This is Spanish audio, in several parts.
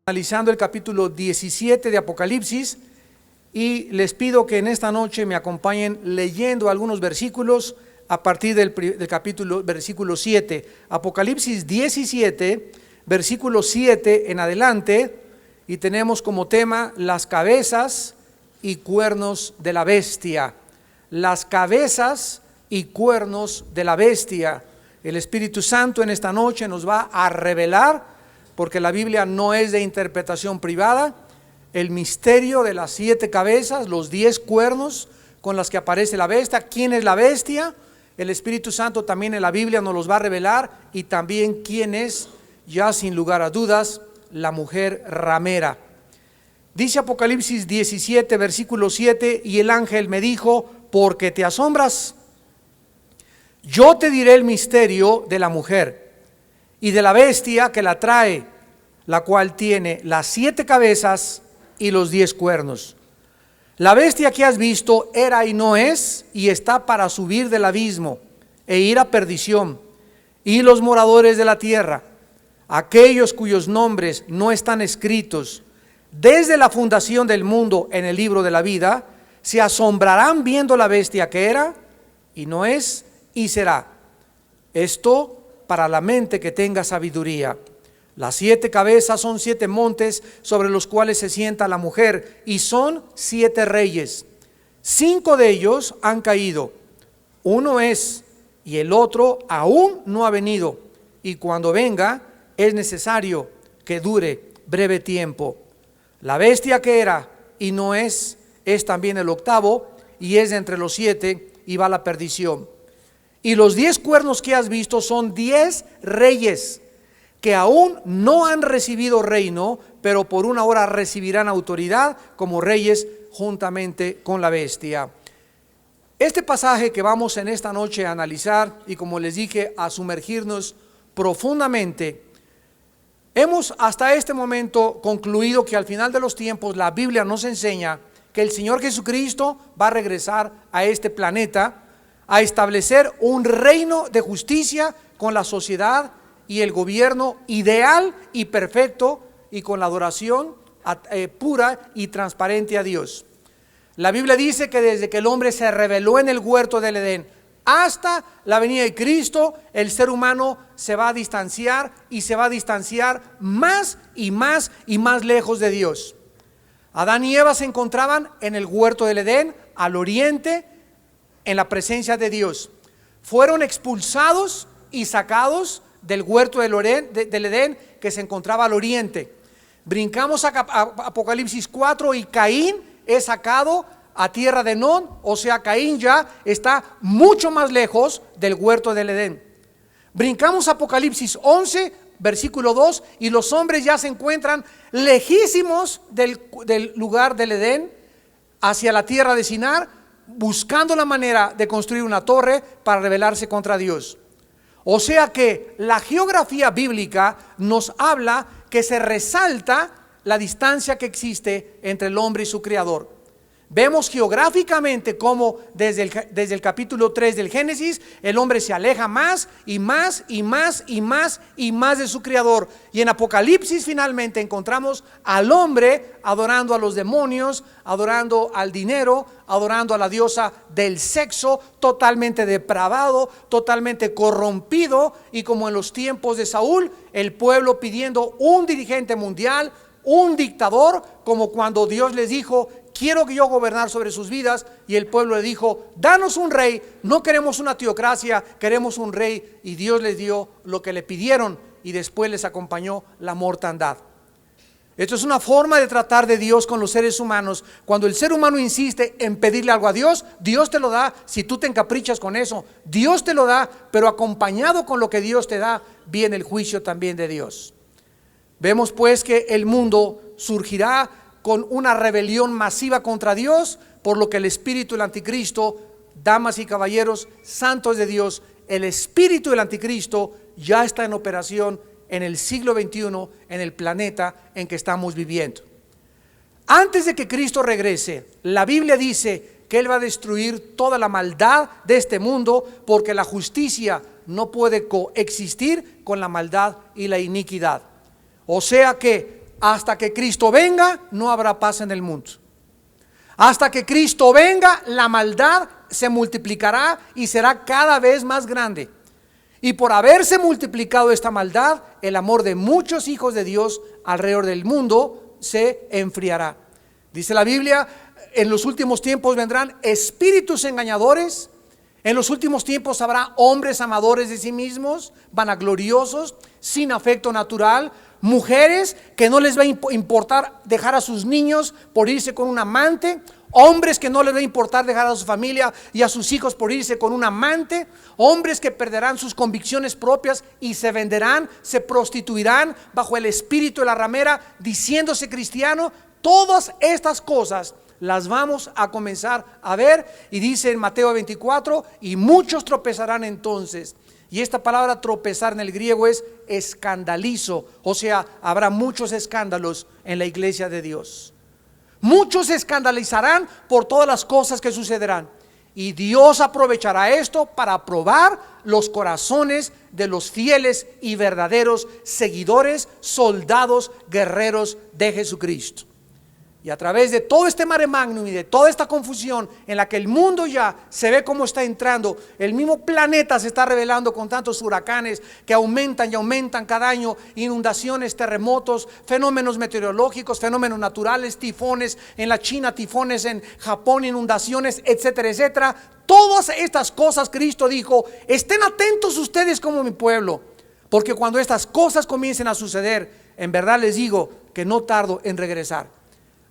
Analizando el capítulo 17 de Apocalipsis, y les pido que en esta noche me acompañen leyendo algunos versículos a partir del versículo 7. Apocalipsis 17, versículo 7 en adelante, y tenemos como tema las cabezas y cuernos de la bestia. Las cabezas y cuernos de la bestia. El Espíritu Santo en esta noche nos va a revelar, porque la Biblia no es de interpretación privada, el misterio de las 7 cabezas, los 10 cuernos con las que aparece la bestia. ¿Quién es la bestia? El Espíritu Santo también en la Biblia nos los va a revelar, y también quién es, ya sin lugar a dudas, la mujer ramera. Dice Apocalipsis 17, versículo 7, y el ángel me dijo: ¿por qué te asombras? Yo te diré el misterio de la mujer y de la bestia que la trae, la cual tiene las 7 cabezas y los 10 cuernos. La bestia que has visto era y no es, y está para subir del abismo e ir a perdición. Y los moradores de la tierra, aquellos cuyos nombres no están escritos desde la fundación del mundo en el libro de la vida, se asombrarán viendo la bestia que era y no es y será. Esto para la mente que tenga sabiduría. Las 7 cabezas son 7 montes sobre los cuales se sienta la mujer, y son 7 reyes. 5 de ellos han caído, uno es, y el otro aún no ha venido, y cuando venga es necesario que dure breve tiempo. La bestia que era y no es también el octavo, y es de entre los 7 y va a la perdición. Y los 10 cuernos que has visto son 10 reyes que aún no han recibido reino, pero por una hora recibirán autoridad como reyes juntamente con la bestia. Este pasaje que vamos en esta noche a analizar, y como les dije, a sumergirnos profundamente, hemos hasta este momento concluido que al final de los tiempos la Biblia nos enseña que el Señor Jesucristo va a regresar a este planeta a establecer un reino de justicia con la sociedad y el gobierno ideal y perfecto, y con la adoración pura y transparente a Dios. La Biblia dice que desde que el hombre se rebeló en el huerto del Edén hasta la venida de Cristo, el ser humano se va a distanciar, y se va a distanciar más y más y más lejos de Dios. Adán y Eva se encontraban en el huerto del Edén, al oriente, en la presencia de Dios. Fueron expulsados y sacados del huerto del Edén, que se encontraba al oriente. Brincamos a Apocalipsis 4, y Caín es sacado a tierra de Non, o sea, Caín ya está mucho más lejos del huerto del Edén. Brincamos a Apocalipsis 11, versículo 2, y los hombres ya se encuentran lejísimos del lugar del Edén, hacia la tierra de Sinar, buscando la manera de construir una torre para rebelarse contra Dios. O sea que la geografía bíblica nos habla que se resalta la distancia que existe entre el hombre y su creador. Vemos geográficamente cómo desde el capítulo 3 del Génesis el hombre se aleja más y más y más y más y más de su creador, y en Apocalipsis finalmente encontramos al hombre adorando a los demonios, adorando al dinero, adorando a la diosa del sexo, totalmente depravado, totalmente corrompido, y como en los tiempos de Saúl, el pueblo pidiendo un dirigente mundial, un dictador, como cuando Dios les dijo: quiero que yo gobernar sobre sus vidas, y el pueblo le dijo: danos un rey, no queremos una teocracia, queremos un rey. Y Dios les dio lo que le pidieron, y después les acompañó la mortandad. Esto es una forma de tratar de Dios con los seres humanos. Cuando el ser humano insiste en pedirle algo a Dios, Dios te lo da. Si tú te encaprichas con eso, Dios te lo da, pero acompañado con lo que Dios te da, viene el juicio también de Dios. Vemos pues que el mundo surgirá con una rebelión masiva contra Dios, por lo que el espíritu del anticristo, damas y caballeros, santos de Dios, el espíritu del anticristo ya está en operación en el siglo XXI, en el planeta en que estamos viviendo. Antes de que Cristo regrese, la Biblia dice que Él va a destruir toda la maldad de este mundo, porque la justicia no puede coexistir con la maldad y la iniquidad. O sea que hasta que Cristo venga no habrá paz en el mundo. Hasta que Cristo venga, la maldad se multiplicará y será cada vez más grande. Y por haberse multiplicado esta maldad, el amor de muchos hijos de Dios alrededor del mundo se enfriará. Dice la Biblia, en los últimos tiempos vendrán espíritus engañadores. En los últimos tiempos habrá hombres amadores de sí mismos, vanagloriosos, sin afecto natural, mujeres que no les va a importar dejar a sus niños por irse con un amante, hombres que no les va a importar dejar a su familia y a sus hijos por irse con un amante, hombres que perderán sus convicciones propias y se venderán, se prostituirán bajo el espíritu de la ramera, diciéndose cristiano. Todas estas cosas las vamos a comenzar a ver, y dice en Mateo 24, y muchos tropezarán entonces. Y esta palabra tropezar en el griego es escandalizo, o sea, habrá muchos escándalos en la iglesia de Dios. Muchos se escandalizarán por todas las cosas que sucederán, y Dios aprovechará esto para probar los corazones de los fieles y verdaderos seguidores, soldados, guerreros de Jesucristo. Y a través de todo este mare magnum y de toda esta confusión en la que el mundo ya se ve cómo está entrando, el mismo planeta se está revelando con tantos huracanes que aumentan y aumentan cada año, inundaciones, terremotos, fenómenos meteorológicos, fenómenos naturales, tifones en la China, tifones en Japón, inundaciones, etcétera, etcétera. Todas estas cosas Cristo dijo, estén atentos ustedes como mi pueblo, porque cuando estas cosas comiencen a suceder, en verdad les digo que no tardo en regresar.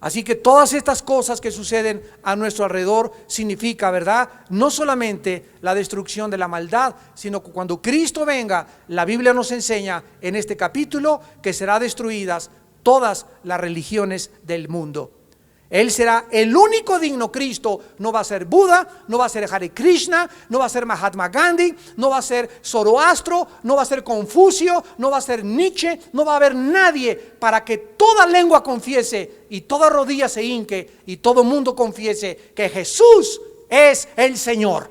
Así que todas estas cosas que suceden a nuestro alrededor significa, ¿verdad?, no solamente la destrucción de la maldad, sino que cuando Cristo venga, la Biblia nos enseña en este capítulo que serán destruidas todas las religiones del mundo. Él será el único digno. Cristo no va a ser Buda, no va a ser Hare Krishna, no va a ser Mahatma Gandhi, no va a ser Zoroastro, no va a ser Confucio, no va a ser Nietzsche. No va a haber nadie para que toda lengua confiese y toda rodilla se hinque y todo mundo confiese que Jesús es el Señor.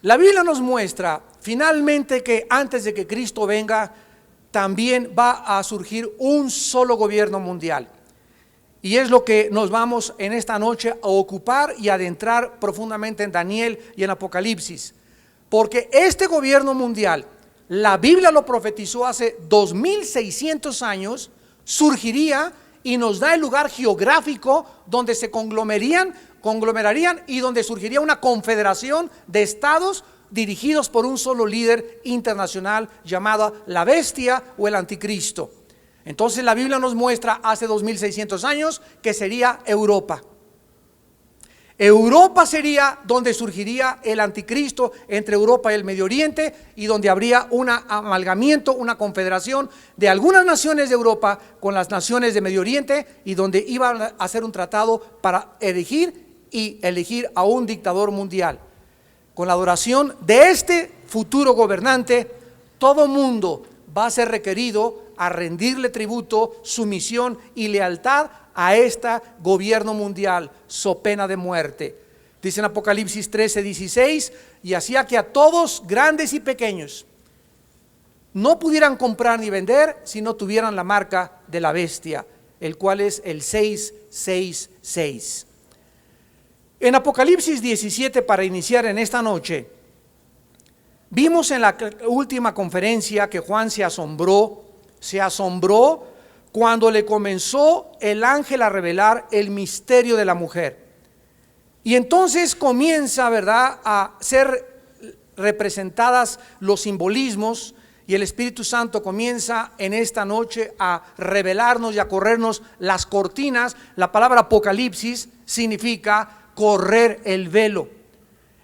La Biblia nos muestra finalmente que antes de que Cristo venga, también va a surgir un solo gobierno mundial. Y es lo que nos vamos en esta noche a ocupar y adentrar profundamente en Daniel y en Apocalipsis. Porque este gobierno mundial, la Biblia lo profetizó hace 2600 años, surgiría y nos da el lugar geográfico donde se conglomerarían y donde surgiría una confederación de estados dirigidos por un solo líder internacional llamado la bestia o el anticristo. Entonces la Biblia nos muestra hace 2600 años que sería Europa. Europa sería donde surgiría el anticristo entre Europa y el Medio Oriente, y donde habría un amalgamiento, una confederación de algunas naciones de Europa con las naciones de Medio Oriente, y donde iban a hacer un tratado para elegir a un dictador mundial. Con la adoración de este futuro gobernante, todo mundo va a ser requerido a rendirle tributo, sumisión y lealtad a este gobierno mundial, so pena de muerte. Dice en Apocalipsis 13:16, y hacía que a todos, grandes y pequeños, no pudieran comprar ni vender si no tuvieran la marca de la bestia, el cual es el 666. En Apocalipsis 17, para iniciar en esta noche, vimos en la última conferencia que Juan se asombró cuando le comenzó el ángel a revelar el misterio de la mujer. Y entonces comienza, ¿verdad?, a ser representadas los simbolismos, y el Espíritu Santo comienza en esta noche a revelarnos y a corrernos las cortinas. La palabra Apocalipsis significa correr el velo.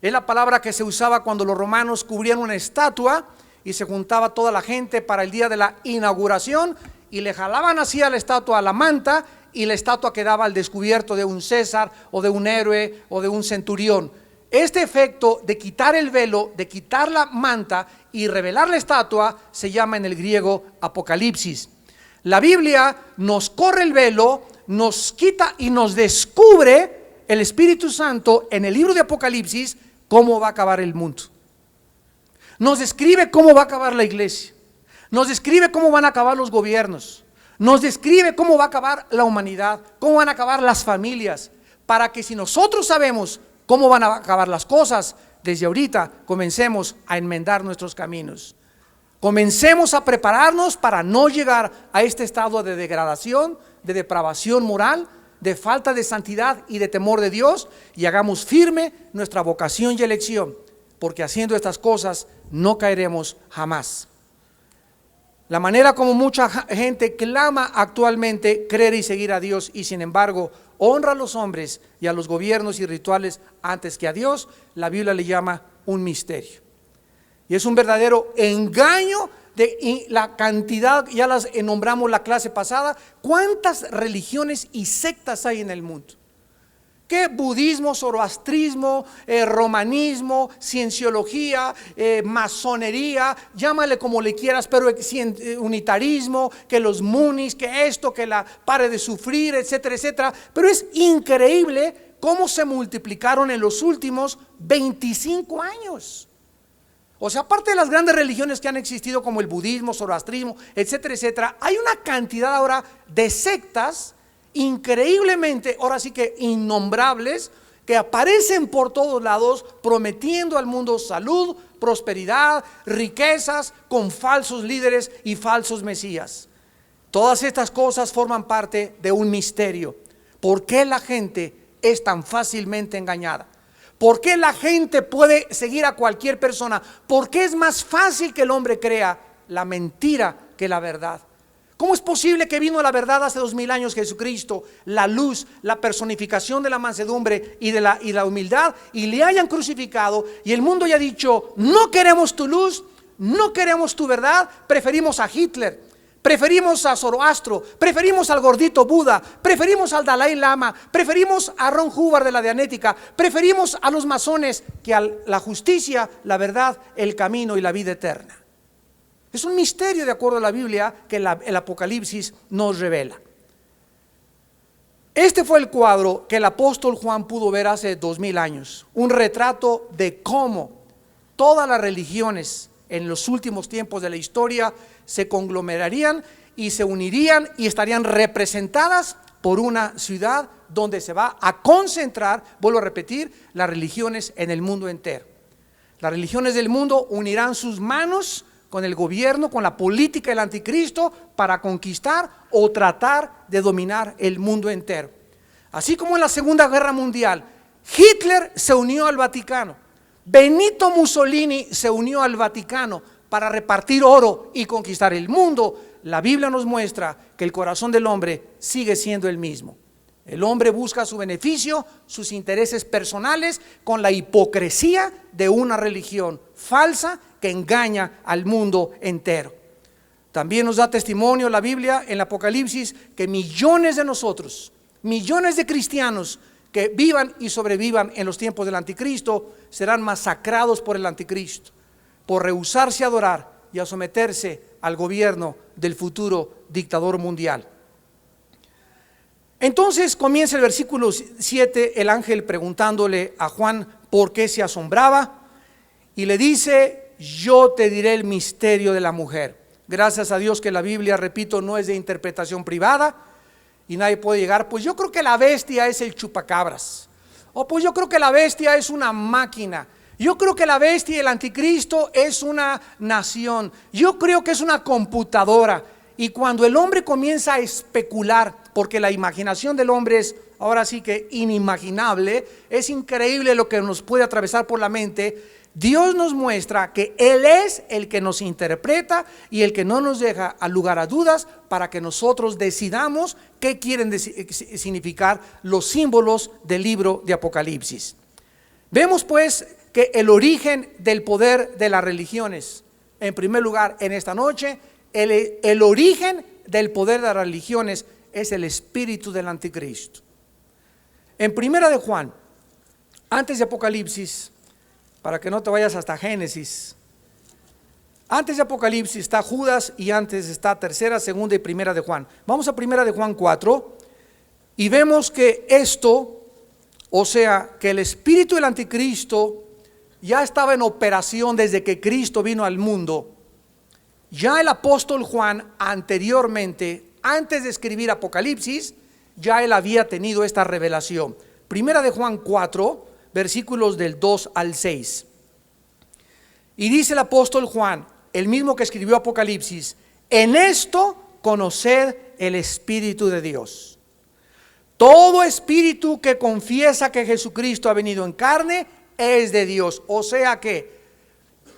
Es la palabra que se usaba cuando los romanos cubrían una estatua y se juntaba toda la gente para el día de la inauguración, y le jalaban así a la estatua a la manta, y la estatua quedaba al descubierto de un César o de un héroe o de un centurión. Este efecto de quitar el velo, de quitar la manta y revelar la estatua, se llama en el griego Apocalipsis. La Biblia nos corre el velo, nos quita y nos descubre el Espíritu Santo en el libro de Apocalipsis cómo va a acabar el mundo. Nos describe cómo va a acabar la iglesia. Nos describe cómo van a acabar los gobiernos. Nos describe cómo va a acabar la humanidad, cómo van a acabar las familias, para que si nosotros sabemos cómo van a acabar las cosas, desde ahorita comencemos a enmendar nuestros caminos. Comencemos a prepararnos para no llegar a este estado de degradación, de depravación moral, de falta de santidad y de temor de Dios, y hagamos firme nuestra vocación y elección, porque haciendo estas cosas no caeremos jamás. La manera como mucha gente clama actualmente creer y seguir a Dios y sin embargo honra a los hombres y a los gobiernos y rituales antes que a Dios, la Biblia le llama un misterio. Y es un verdadero engaño de la cantidad, ya las nombramos la clase pasada, cuántas religiones y sectas hay en el mundo. ¿Qué? Budismo, zoroastrismo, romanismo, cienciología, masonería, llámale como le quieras, pero unitarismo, que los munis, que esto, que la pare de sufrir, etcétera, etcétera. Pero es increíble cómo se multiplicaron en los últimos 25 años. O sea, aparte de las grandes religiones que han existido como el budismo, zoroastrismo, etcétera, etcétera, hay una cantidad ahora de sectas increíblemente, ahora sí que innombrables, que aparecen por todos lados prometiendo al mundo salud, prosperidad, riquezas, con falsos líderes y falsos mesías. Todas estas cosas forman parte de un misterio. ¿Por qué la gente es tan fácilmente engañada? ¿Por qué la gente puede seguir a cualquier persona? ¿Por qué es más fácil que el hombre crea la mentira que la verdad? ¿Cómo es posible que vino la verdad hace 2000 años Jesucristo, la luz, la personificación de la mansedumbre y de la humildad, y le hayan crucificado y el mundo haya dicho, no queremos tu luz, no queremos tu verdad, preferimos a Hitler, preferimos a Zoroastro, preferimos al gordito Buda, preferimos al Dalai Lama, preferimos a Ron Hubbard de la Dianética, preferimos a los masones que a la justicia, la verdad, el camino y la vida eterna? Es un misterio de acuerdo a la Biblia que el Apocalipsis nos revela. Este fue el cuadro que el apóstol Juan pudo ver hace 2000 años, un retrato de cómo todas las religiones en los últimos tiempos de la historia se conglomerarían y se unirían y estarían representadas por una ciudad donde se va a concentrar, vuelvo a repetir, las religiones en el mundo entero. Las religiones del mundo unirán sus manos con el gobierno, con la política del anticristo para conquistar o tratar de dominar el mundo entero. Así como en la Segunda Guerra Mundial, Hitler se unió al Vaticano, Benito Mussolini se unió al Vaticano para repartir oro y conquistar el mundo. La Biblia nos muestra que el corazón del hombre sigue siendo el mismo. El hombre busca su beneficio, sus intereses personales, con la hipocresía de una religión falsa que engaña al mundo entero. También nos da testimonio la Biblia en el Apocalipsis que millones de nosotros, millones de cristianos que vivan y sobrevivan en los tiempos del anticristo serán masacrados por el anticristo, por rehusarse a adorar y a someterse al gobierno del futuro dictador mundial. Entonces comienza el versículo 7, el ángel preguntándole a Juan por qué se asombraba y le dice, yo te diré el misterio de la mujer. Gracias a Dios que la Biblia, repito, no es de interpretación privada y nadie puede llegar, pues yo creo que la bestia es el chupacabras, o pues yo creo que la bestia es una máquina, yo creo que la bestia y el anticristo es una nación, yo creo que es una computadora. Y cuando el hombre comienza a especular, porque la imaginación del hombre es ahora sí que inimaginable, es increíble lo que nos puede atravesar por la mente, Dios nos muestra que Él es el que nos interpreta y el que no nos deja al lugar a dudas para que nosotros decidamos qué quieren significar los símbolos del libro de Apocalipsis. Vemos pues que el origen del poder de las religiones, en primer lugar en esta noche, el origen del poder de las religiones es el espíritu del anticristo. En primera de Juan, antes de Apocalipsis, para que no te vayas hasta Génesis, antes de Apocalipsis está Judas y antes está tercera, segunda y primera de Juan. Vamos a primera de Juan 4 y vemos que esto, o sea, que el espíritu del anticristo ya estaba en operación desde que Cristo vino al mundo. Ya el apóstol Juan anteriormente, antes de escribir Apocalipsis, ya él había tenido esta revelación. Primera de Juan 4, versículos del 2 al 6. Y dice el apóstol Juan, el mismo que escribió Apocalipsis: en esto conoced el Espíritu de Dios. Todo espíritu que confiesa que Jesucristo ha venido en carne es de Dios. O sea que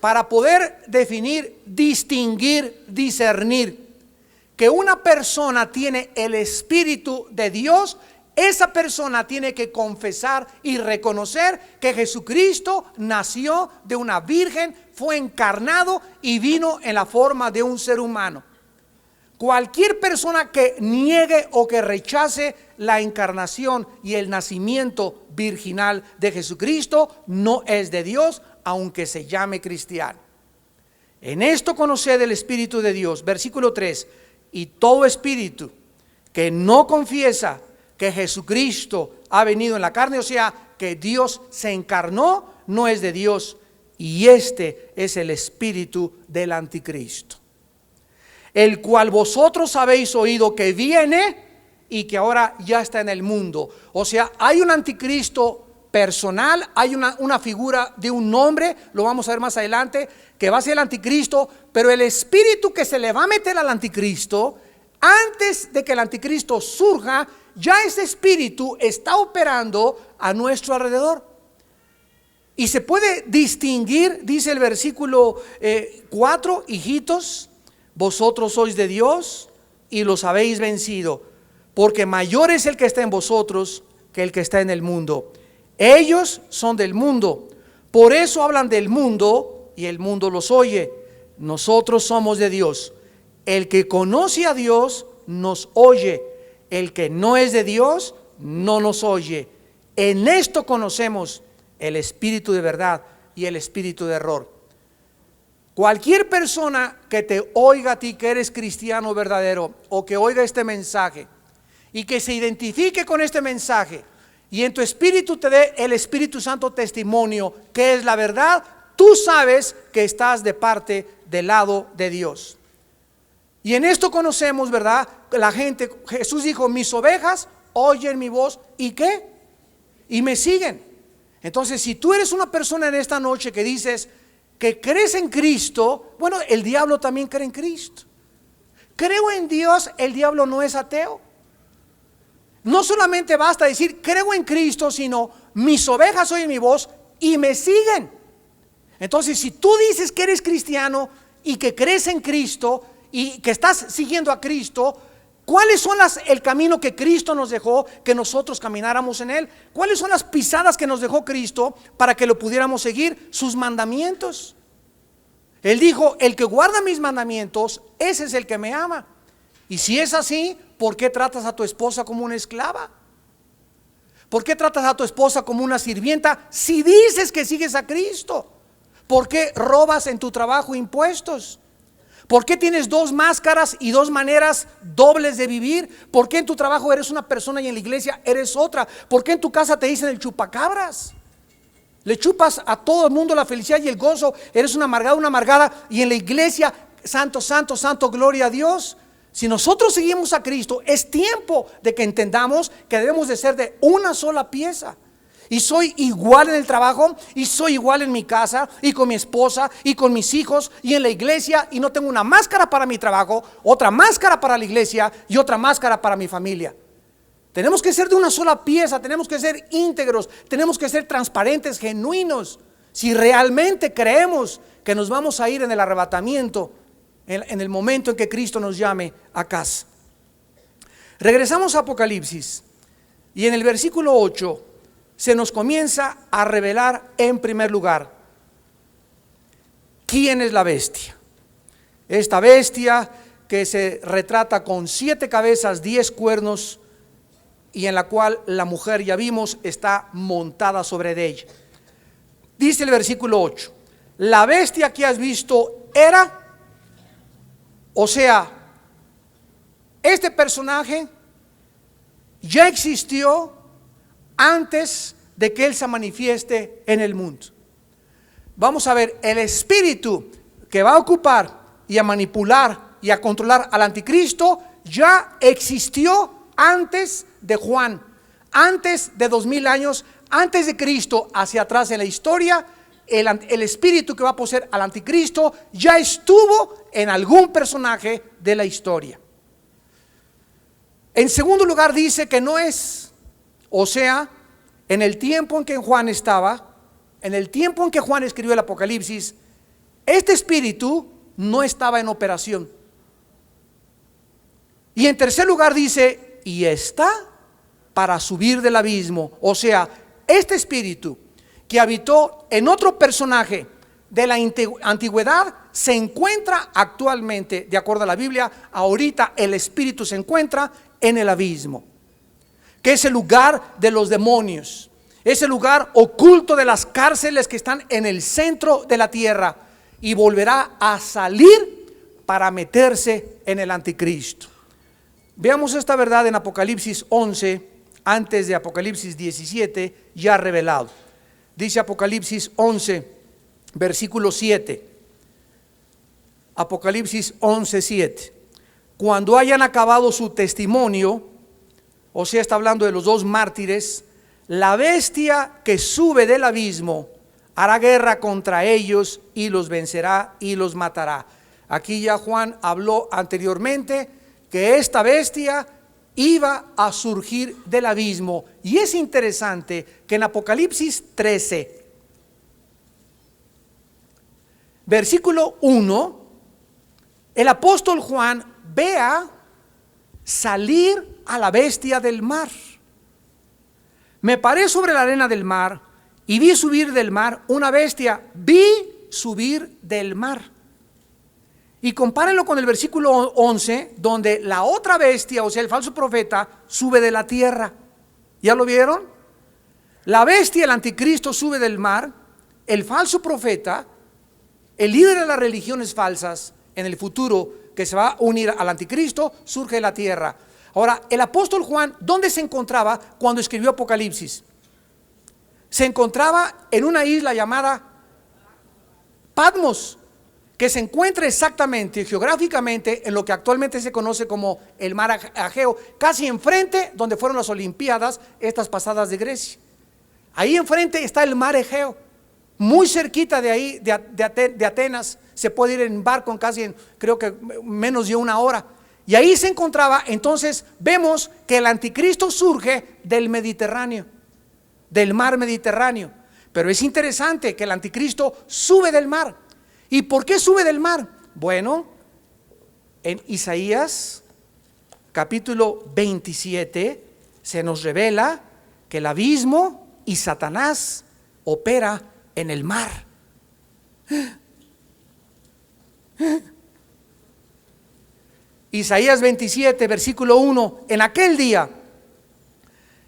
para poder definir, distinguir, discernir que una persona tiene el Espíritu de Dios, esa persona tiene que confesar y reconocer que Jesucristo nació de una virgen, fue encarnado y vino en la forma de un ser humano. Cualquier persona que niegue o que rechace la encarnación y el nacimiento virginal de Jesucristo no es de Dios, aunque se llame cristiano. En esto conoced el Espíritu de Dios. Versículo 3: y todo espíritu que no confiesa que Jesucristo ha venido en la carne, o sea, que Dios se encarnó, no es de Dios. Y este es el espíritu del anticristo, el cual vosotros habéis oído que viene y que ahora ya está en el mundo. O sea, hay un anticristo personal, hay una figura de un nombre, lo vamos a ver más adelante, que va a ser el anticristo, pero el espíritu que se le va a meter al anticristo, antes de que el anticristo surja, ya ese espíritu está operando a nuestro alrededor. Y se puede distinguir, dice el versículo 4, hijitos, vosotros sois de Dios y los habéis vencido, porque mayor es el que está en vosotros que el que está en el mundo. Ellos son del mundo, por eso hablan del mundo y el mundo los oye. Nosotros somos de Dios. El que conoce a Dios nos oye, el que no es de Dios no nos oye. En esto conocemos el espíritu de verdad y el espíritu de error. Cualquier persona que te oiga a ti que eres cristiano verdadero, o que oiga este mensaje y que se identifique con este mensaje, y en tu espíritu te dé el Espíritu Santo testimonio que es la verdad, tú sabes que estás de parte del lado de Dios. Y en esto conocemos, ¿verdad? La gente, Jesús dijo: mis ovejas oyen mi voz, ¿y qué? Y me siguen. Entonces, si tú eres una persona en esta noche que dices que crees en Cristo, bueno, el diablo también cree en Cristo. Creo en Dios, el diablo no es ateo. No solamente basta decir creo en Cristo, sino mis ovejas oyen mi voz y me siguen. Entonces, si tú dices que eres cristiano y que crees en Cristo y que estás siguiendo a Cristo, ¿cuáles son el camino que Cristo nos dejó que nosotros camináramos en él? ¿Cuáles son las pisadas que nos dejó Cristo para que lo pudiéramos seguir? Sus mandamientos. Él dijo: el que guarda mis mandamientos, ese es el que me ama. Y si es así, ¿por qué tratas a tu esposa como una esclava? ¿Por qué tratas a tu esposa como una sirvienta si dices que sigues a Cristo? ¿Por qué robas en tu trabajo impuestos? ¿Por qué tienes dos máscaras y dos maneras dobles de vivir? ¿Por qué en tu trabajo eres una persona y en la iglesia eres otra? ¿Por qué en tu casa te dicen el chupacabras? Le chupas a todo el mundo la felicidad y el gozo, eres una amargada, y en la iglesia, santo, santo, santo, gloria a Dios. Si nosotros seguimos a Cristo, es tiempo de que entendamos que debemos de ser de una sola pieza. Y soy igual en el trabajo, y soy igual en mi casa, y con mi esposa, y con mis hijos, y en la iglesia, y no tengo una máscara para mi trabajo, otra máscara para la iglesia y otra máscara para mi familia. Tenemos que ser de una sola pieza, tenemos que ser íntegros, tenemos que ser transparentes, genuinos, si realmente creemos que nos vamos a ir en el arrebatamiento, en el momento en que Cristo nos llame a casa. Regresamos a Apocalipsis, y en el versículo 8 se nos comienza a revelar en primer lugar quién es la bestia. Esta bestia que se retrata con 7 cabezas, 10 cuernos, y en la cual la mujer, ya vimos, está montada sobre de ella. Dice el versículo 8: la bestia que has visto era, o sea, este personaje ya existió antes de que él se manifieste en el mundo. Vamos a ver, el espíritu que va a ocupar y a manipular y a controlar al anticristo ya existió antes de Juan, antes de 2000 años, antes de Cristo, hacia atrás en la historia. El espíritu que va a poseer al anticristo ya estuvo en algún personaje de la historia. En segundo lugar dice que no es, o sea, en el tiempo en que Juan estaba, en el tiempo en que Juan escribió el Apocalipsis, este espíritu no estaba en operación. Y en tercer lugar dice, y está para subir del abismo, o sea, este espíritu que habitó en otro personaje de la antigüedad se encuentra actualmente, de acuerdo a la Biblia, ahorita el espíritu se encuentra en el abismo, que es el lugar de los demonios, es el lugar oculto de las cárceles que están en el centro de la tierra, y volverá a salir para meterse en el anticristo. Veamos esta verdad en Apocalipsis 11, antes de Apocalipsis 17, ya revelado. Dice Apocalipsis 11, versículo 7. Apocalipsis 11, 7. Cuando hayan acabado su testimonio, o sea, está hablando de los dos mártires, la bestia que sube del abismo hará guerra contra ellos y los vencerá y los matará. Aquí ya Juan habló anteriormente que esta bestia iba a surgir del abismo. Y es interesante que en Apocalipsis 13, versículo 1, el apóstol Juan vea salir a la bestia del mar. Me paré sobre la arena del mar y vi subir del mar una bestia, vi subir del mar. Y compárenlo con el versículo 11, donde la otra bestia, o sea, el falso profeta, sube de la tierra. ¿Ya lo vieron? La bestia, el anticristo, sube del mar. El falso profeta, el líder de las religiones falsas en el futuro, que se va a unir al anticristo, surge de la tierra. Ahora, el apóstol Juan, ¿dónde se encontraba cuando escribió Apocalipsis? Se encontraba en una isla llamada Patmos, que se encuentra exactamente geográficamente en lo que actualmente se conoce como el mar Egeo, casi enfrente donde fueron las Olimpiadas estas pasadas de Grecia. Ahí enfrente está el mar Egeo, muy cerquita de ahí, de Atenas. Se puede ir en barco en casi, creo que menos de una hora. Y ahí se encontraba. Entonces vemos que el anticristo surge del Mediterráneo, del mar Mediterráneo. Pero es interesante que el anticristo sube del mar. ¿Y por qué sube del mar? Bueno, en Isaías capítulo 27 se nos revela que el abismo y Satanás opera en el mar. Isaías 27, versículo 1, en aquel día,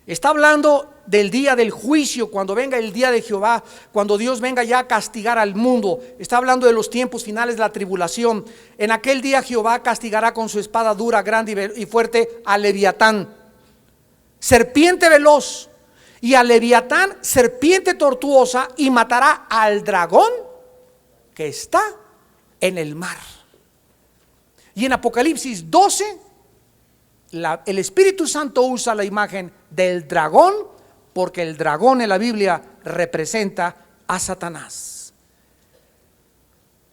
está hablando del día del juicio, cuando venga el día de Jehová, cuando Dios venga ya a castigar al mundo. Está hablando de los tiempos finales de la tribulación. En aquel día Jehová castigará con su espada dura, grande y fuerte a Leviatán, serpiente veloz, y a Leviatán, serpiente tortuosa, y matará al dragón que está en el mar. Y en Apocalipsis 12, el Espíritu Santo usa la imagen del dragón, porque el dragón en la Biblia representa a Satanás.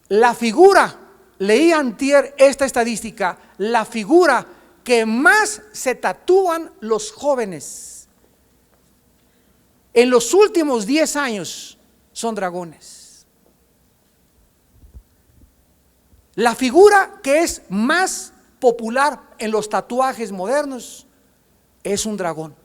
La figura, leí antier esta estadística, la figura que más se tatúan los jóvenes en los últimos 10 años son dragones. La figura que es más popular en los tatuajes modernos es un dragón.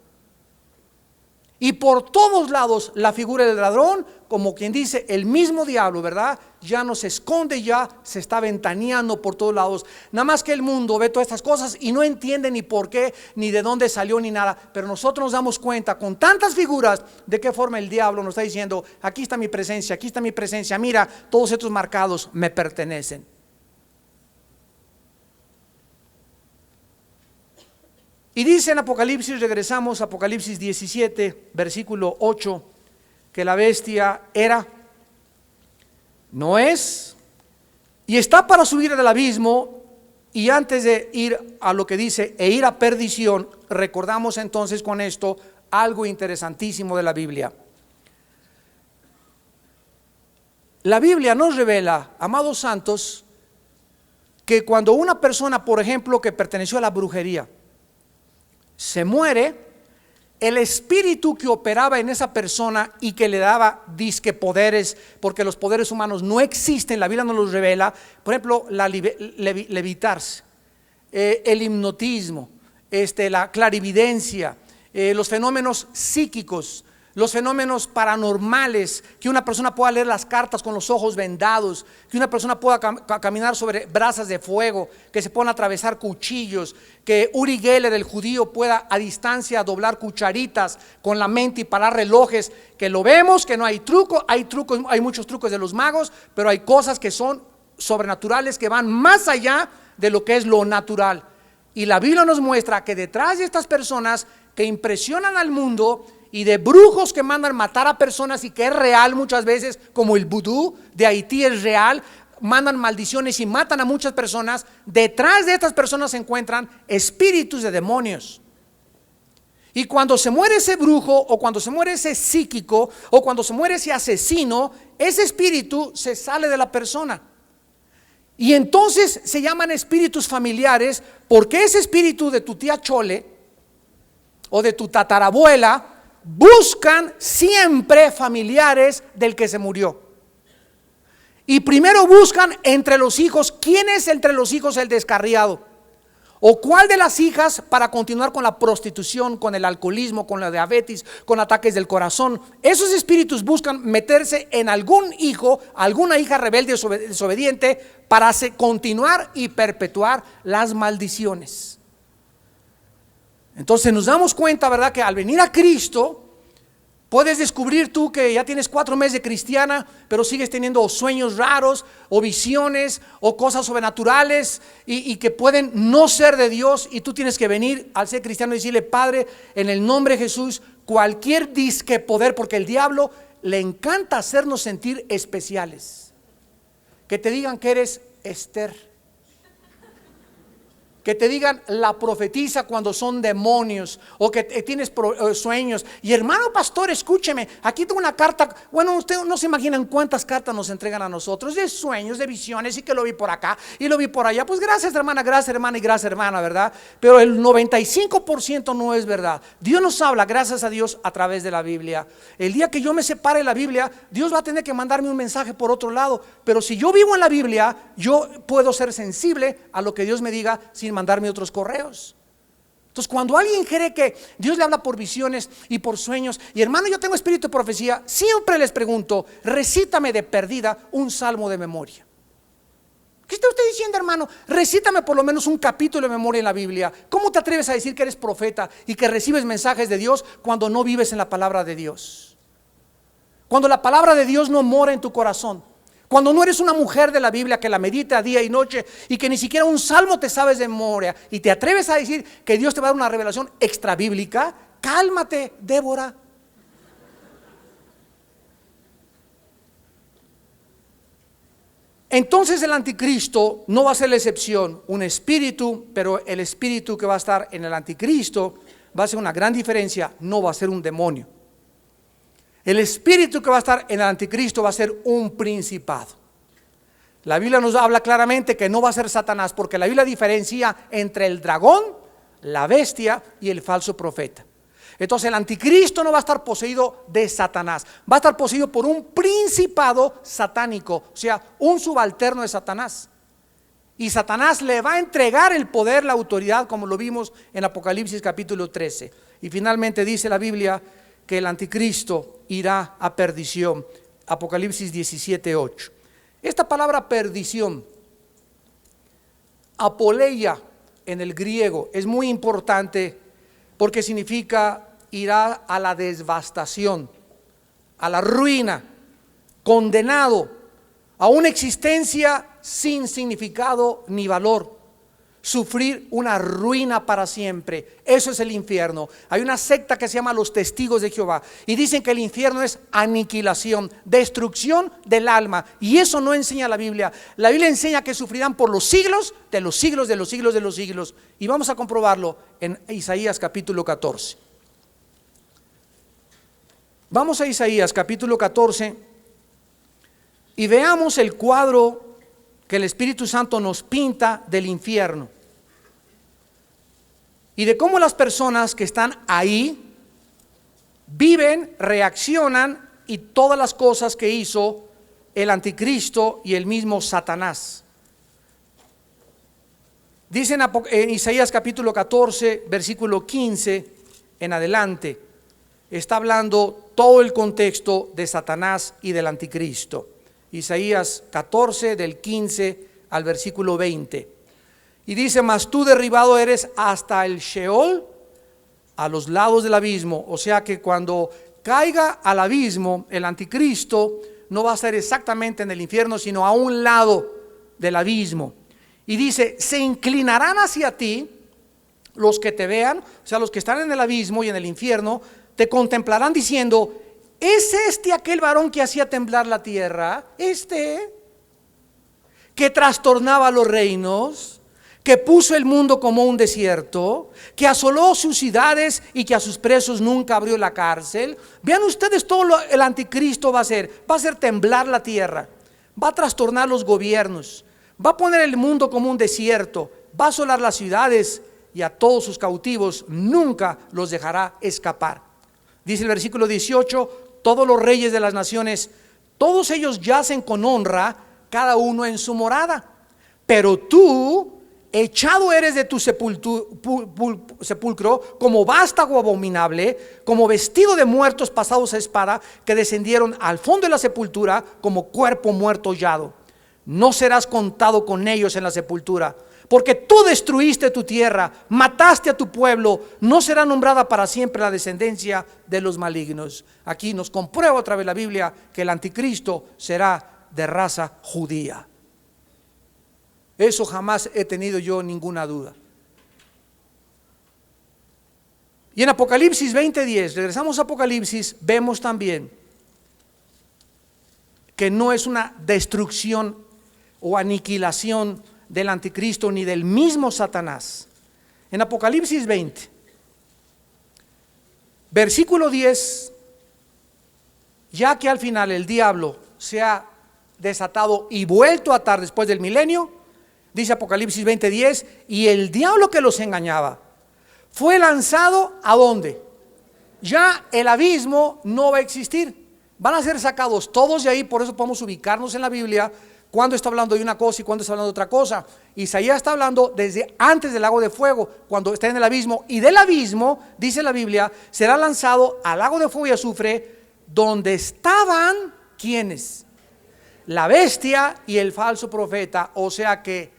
Y por todos lados la figura del ladrón, como quien dice, el mismo diablo, ¿verdad? Ya no se esconde, ya se está ventaneando por todos lados. Nada más que el mundo ve todas estas cosas y no entiende ni por qué, ni de dónde salió, ni nada. Pero nosotros nos damos cuenta con tantas figuras de qué forma el diablo nos está diciendo: aquí está mi presencia, mira, todos estos marcados me pertenecen. Y dice en Apocalipsis, regresamos a Apocalipsis 17, versículo 8, que la bestia era, no es y está para subir del abismo. Y antes de ir a lo que dice e ir a perdición, recordamos entonces con esto algo interesantísimo de la Biblia. La Biblia nos revela, amados santos, que cuando una persona, por ejemplo, que perteneció a la brujería, se muere, el espíritu que operaba en esa persona y que le daba disque poderes, porque los poderes humanos no existen, la Biblia nos los revela. Por ejemplo, levitarse, el hipnotismo, la clarividencia, los fenómenos psíquicos, los fenómenos paranormales, que una persona pueda leer las cartas con los ojos vendados, que una persona pueda caminar sobre brasas de fuego, que se puedan atravesar cuchillos, que Uri Geller, el judío, pueda a distancia doblar cucharitas con la mente y parar relojes, que lo vemos, que no hay truco, hay muchos trucos de los magos, pero hay cosas que son sobrenaturales, que van más allá de lo que es lo natural. Y la Biblia nos muestra que detrás de estas personas que impresionan al mundo, y de brujos que mandan matar a personas, y que es real muchas veces, como el vudú de Haití es real, mandan maldiciones y matan a muchas personas. Detrás de estas personas se encuentran espíritus de demonios. Y cuando se muere ese brujo, o cuando se muere ese psíquico, o cuando se muere ese asesino, ese espíritu se sale de la persona. Y entonces se llaman espíritus familiares, porque ese espíritu de tu tía Chole o de tu tatarabuela buscan siempre familiares del que se murió. Y primero buscan entre los hijos, ¿quién es entre los hijos el descarriado? ¿O cuál de las hijas para continuar con la prostitución, con el alcoholismo, con la diabetes, con ataques del corazón? Esos espíritus buscan meterse en algún hijo, alguna hija rebelde o desobediente, para continuar y perpetuar las maldiciones. Entonces nos damos cuenta, ¿verdad?, que al venir a Cristo puedes descubrir tú que ya tienes 4 meses de cristiana, pero sigues teniendo sueños raros, o visiones, o cosas sobrenaturales, y que pueden no ser de Dios. Y tú tienes que venir al ser cristiano y decirle: Padre, en el nombre de Jesús, cualquier disque poder, porque el diablo le encanta hacernos sentir especiales. Que te digan que eres Esther, que te digan la profetisa cuando son demonios, o que tienes sueños. Y hermano pastor, escúcheme, aquí tengo una carta. Bueno, ustedes no se imaginan cuántas cartas nos entregan a nosotros, de sueños, de visiones, y que lo vi por acá y lo vi por allá. Pues gracias hermana, gracias hermana y gracias hermana, ¿verdad? Pero el 95% no es verdad. Dios nos habla, gracias a Dios, a través de la Biblia. El día que yo me separe de la Biblia, Dios va a tener que mandarme un mensaje por otro lado. Pero si yo vivo en la Biblia, yo puedo ser sensible a lo que Dios me diga sin mandarme otros correos. Entonces, cuando alguien cree que Dios le habla por visiones y por sueños, y hermano, yo tengo espíritu de profecía, siempre les pregunto: recítame de perdida un salmo de memoria. ¿Qué está usted diciendo, hermano? Recítame por lo menos un capítulo de memoria en la Biblia. ¿Cómo te atreves a decir que eres profeta y que recibes mensajes de Dios cuando no vives en la palabra de Dios? Cuando la palabra de Dios no mora en tu corazón. Cuando no eres una mujer de la Biblia que la medita día y noche, y que ni siquiera un salmo te sabes de memoria, y te atreves a decir que Dios te va a dar una revelación extra bíblica, cálmate, Débora. Entonces el anticristo no va a ser la excepción, un espíritu, pero el espíritu que va a estar en el anticristo va a ser una gran diferencia, no va a ser un demonio. El espíritu que va a estar en el anticristo va a ser un principado. La Biblia nos habla claramente que no va a ser Satanás, porque la Biblia diferencia entre el dragón, la bestia y el falso profeta. Entonces el anticristo no va a estar poseído de Satanás, va a estar poseído por un principado satánico, o sea, un subalterno de Satanás. Y Satanás le va a entregar el poder, la autoridad, como lo vimos en Apocalipsis capítulo 13. Y finalmente dice la Biblia que el anticristo irá a perdición. Apocalipsis 17:8. Esta palabra perdición, apoleia en el griego, es muy importante, porque significa irá a la devastación, a la ruina, condenado a una existencia sin significado ni valor. sufrir una ruina para siempre. Eso es el infierno. Hay una secta que se llama los Testigos de Jehová y dicen que el infierno es aniquilación, destrucción del alma, y eso no enseña la Biblia. La Biblia enseña que sufrirán por los siglos de los siglos de los siglos de los siglos, y vamos a comprobarlo en Isaías capítulo 14. Vamos a Isaías capítulo 14 y veamos el cuadro que el Espíritu Santo nos pinta del infierno y de cómo las personas que están ahí viven, reaccionan, y todas las cosas que hizo el anticristo y el mismo Satanás. Dicen en Isaías capítulo 14 versículo 15 en adelante, está hablando todo el contexto de Satanás y del anticristo. Isaías 14 del 15 al versículo 20. Y dice: mas tú derribado eres hasta el Sheol, a los lados del abismo. O sea que cuando caiga al abismo el anticristo, no va a ser exactamente en el infierno, sino a un lado del abismo. Y dice: se inclinarán hacia ti los que te vean, o sea, los que están en el abismo y en el infierno, te contemplarán diciendo: ¿es este aquel varón que hacía temblar la tierra? Que trastornaba los reinos, que puso el mundo como un desierto, que asoló sus ciudades y que a sus presos nunca abrió la cárcel. Vean ustedes todo lo el anticristo va a hacer temblar la tierra, va a trastornar los gobiernos, va a poner el mundo como un desierto, va a asolar las ciudades, y a todos sus cautivos nunca los dejará escapar. Dice el versículo 18: todos los reyes de las naciones, todos ellos yacen con honra, cada uno en su morada. Pero tú, echado eres de tu sepulcro como vástago abominable, como vestido de muertos pasados a espada, que descendieron al fondo de la sepultura como cuerpo muerto hollado. No serás contado con ellos en la sepultura, porque tú destruiste tu tierra, mataste a tu pueblo. No será nombrada para siempre la descendencia de los malignos. Aquí nos comprueba otra vez la Biblia que el anticristo será de raza judía. Eso jamás he tenido yo ninguna duda. Y en Apocalipsis 20:10, regresamos a Apocalipsis, vemos también que no es una destrucción o aniquilación del anticristo ni del mismo Satanás. En Apocalipsis 20, versículo 10, ya que al final el diablo se ha desatado y vuelto a atar después del milenio, dice Apocalipsis 20:10, y el diablo que los engañaba fue lanzado ¿a dónde? Ya el abismo no va a existir, van a ser sacados todos de ahí. Por eso podemos ubicarnos en la Biblia cuando está hablando de una cosa y cuando está hablando de otra cosa. Isaías está hablando desde antes del lago de fuego, cuando está en el abismo, y del abismo, dice la Biblia, será lanzado al lago de fuego y azufre, donde estaban ¿quiénes? La bestia y el falso profeta. O sea que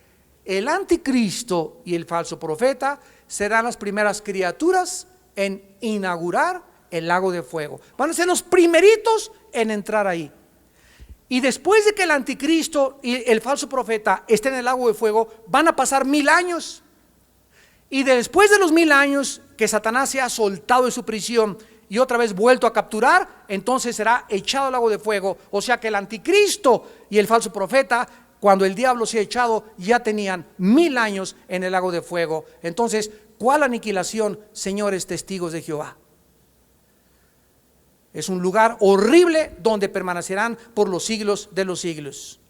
el anticristo y el falso profeta serán las primeras criaturas en inaugurar el lago de fuego. Van a ser los primeritos en entrar ahí. Y después de que el anticristo y el falso profeta estén en el lago de fuego, van a pasar 1000 años. Y después de los 1000 años que Satanás se ha soltado de su prisión y otra vez vuelto a capturar, entonces será echado al lago de fuego. O sea que el anticristo y el falso profeta, cuando el diablo se ha echado, ya tenían 1000 años en el lago de fuego. Entonces, ¿cuál aniquilación, señores testigos de Jehová? Es un lugar horrible donde permanecerán por los siglos de los siglos.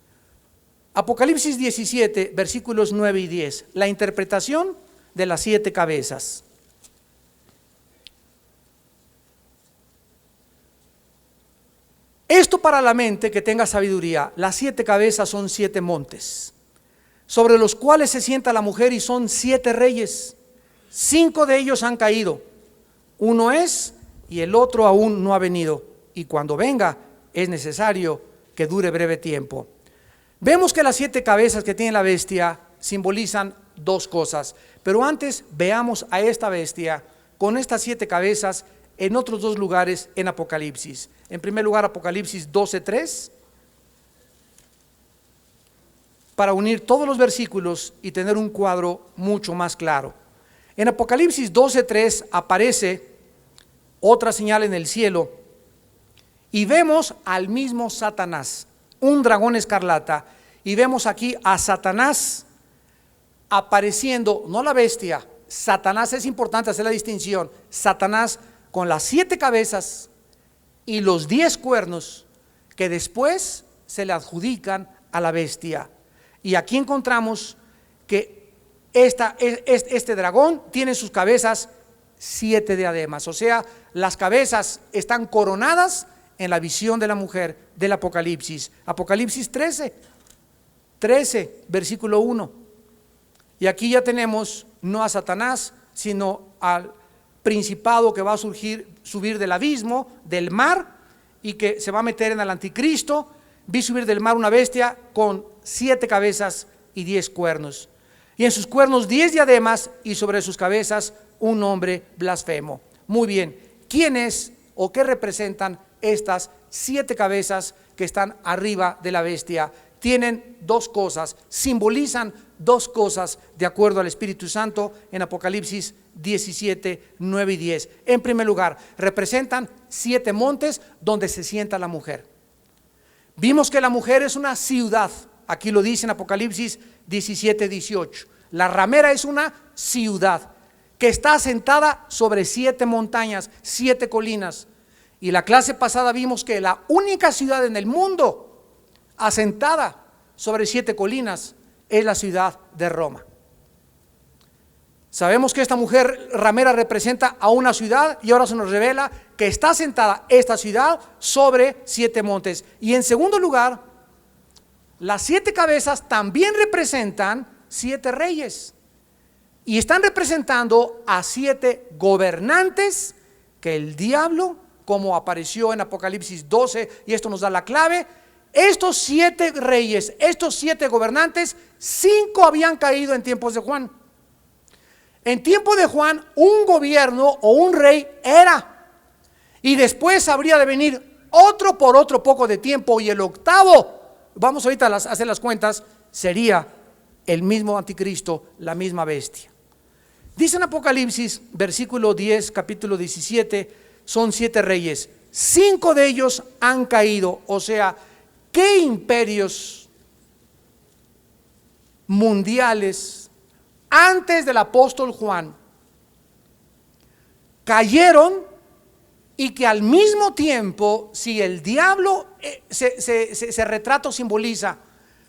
Apocalipsis 17, versículos 9 y 10, la interpretación de las 7 cabezas. Esto para la mente que tenga sabiduría: las 7 cabezas son 7 montes, sobre los cuales se sienta la mujer, y son 7 reyes. 5 de ellos han caído, uno es, y el otro aún no ha venido, y cuando venga es necesario que dure breve tiempo. Vemos que las 7 cabezas que tiene la bestia simbolizan 2 cosas, pero antes veamos a esta bestia con estas 7 cabezas en otros 2 lugares en Apocalipsis. En primer lugar, Apocalipsis 12:3. para unir todos los versículos y tener un cuadro mucho más claro. En Apocalipsis 12:3 aparece otra señal en el cielo y vemos al mismo Satanás, un dragón escarlata, y vemos aquí a Satanás apareciendo, no la bestia. Satanás, es importante hacer la distinción. Satanás con las 7 cabezas y los 10 cuernos que después se le adjudican a la bestia. Y aquí encontramos que este dragón tiene en sus cabezas 7 diademas, o sea, las cabezas están coronadas en la visión de la mujer del Apocalipsis. Apocalipsis 13, versículo 1. Y aquí ya tenemos no a Satanás, sino al principado que va a subir del abismo, del mar, y que se va a meter en el anticristo. Vi subir del mar una bestia con 7 cabezas y 10 cuernos, y en sus cuernos 10 diademas, y sobre sus cabezas un nombre blasfemo. Muy bien, ¿quién es o qué representan estas 7 cabezas que están arriba de la bestia? Tienen 2 cosas, simbolizan 2 cosas de acuerdo al Espíritu Santo en Apocalipsis 17, 9 y 10. En primer lugar, representan 7 montes donde se sienta la mujer. Vimos que la mujer es una ciudad, aquí lo dice en Apocalipsis 17, 18. La ramera es una ciudad que está asentada sobre 7 montañas, 7 colinas. Y la clase pasada vimos que la única ciudad en el mundo asentada sobre 7 colinas es la ciudad de Roma. Sabemos que esta mujer ramera representa a una ciudad, y ahora se nos revela que está asentada esta ciudad sobre 7 montes. Y en segundo lugar, las 7 cabezas también representan 7 reyes, y están representando a 7 gobernantes que el diablo, como apareció en Apocalipsis 12, y esto nos da la clave, estos 7 reyes, estos 7 gobernantes, 5 habían caído en tiempos de Juan. En tiempo de Juan, un gobierno o un rey era, y después habría de venir otro por otro poco de tiempo, y el octavo, vamos ahorita a hacer las cuentas, sería el mismo anticristo, la misma bestia. Dice en Apocalipsis, versículo 10, capítulo 17, son 7 reyes, 5 de ellos han caído. O sea, ¿qué imperios mundiales antes del apóstol Juan cayeron? Y que al mismo tiempo, si el diablo se retrata o simboliza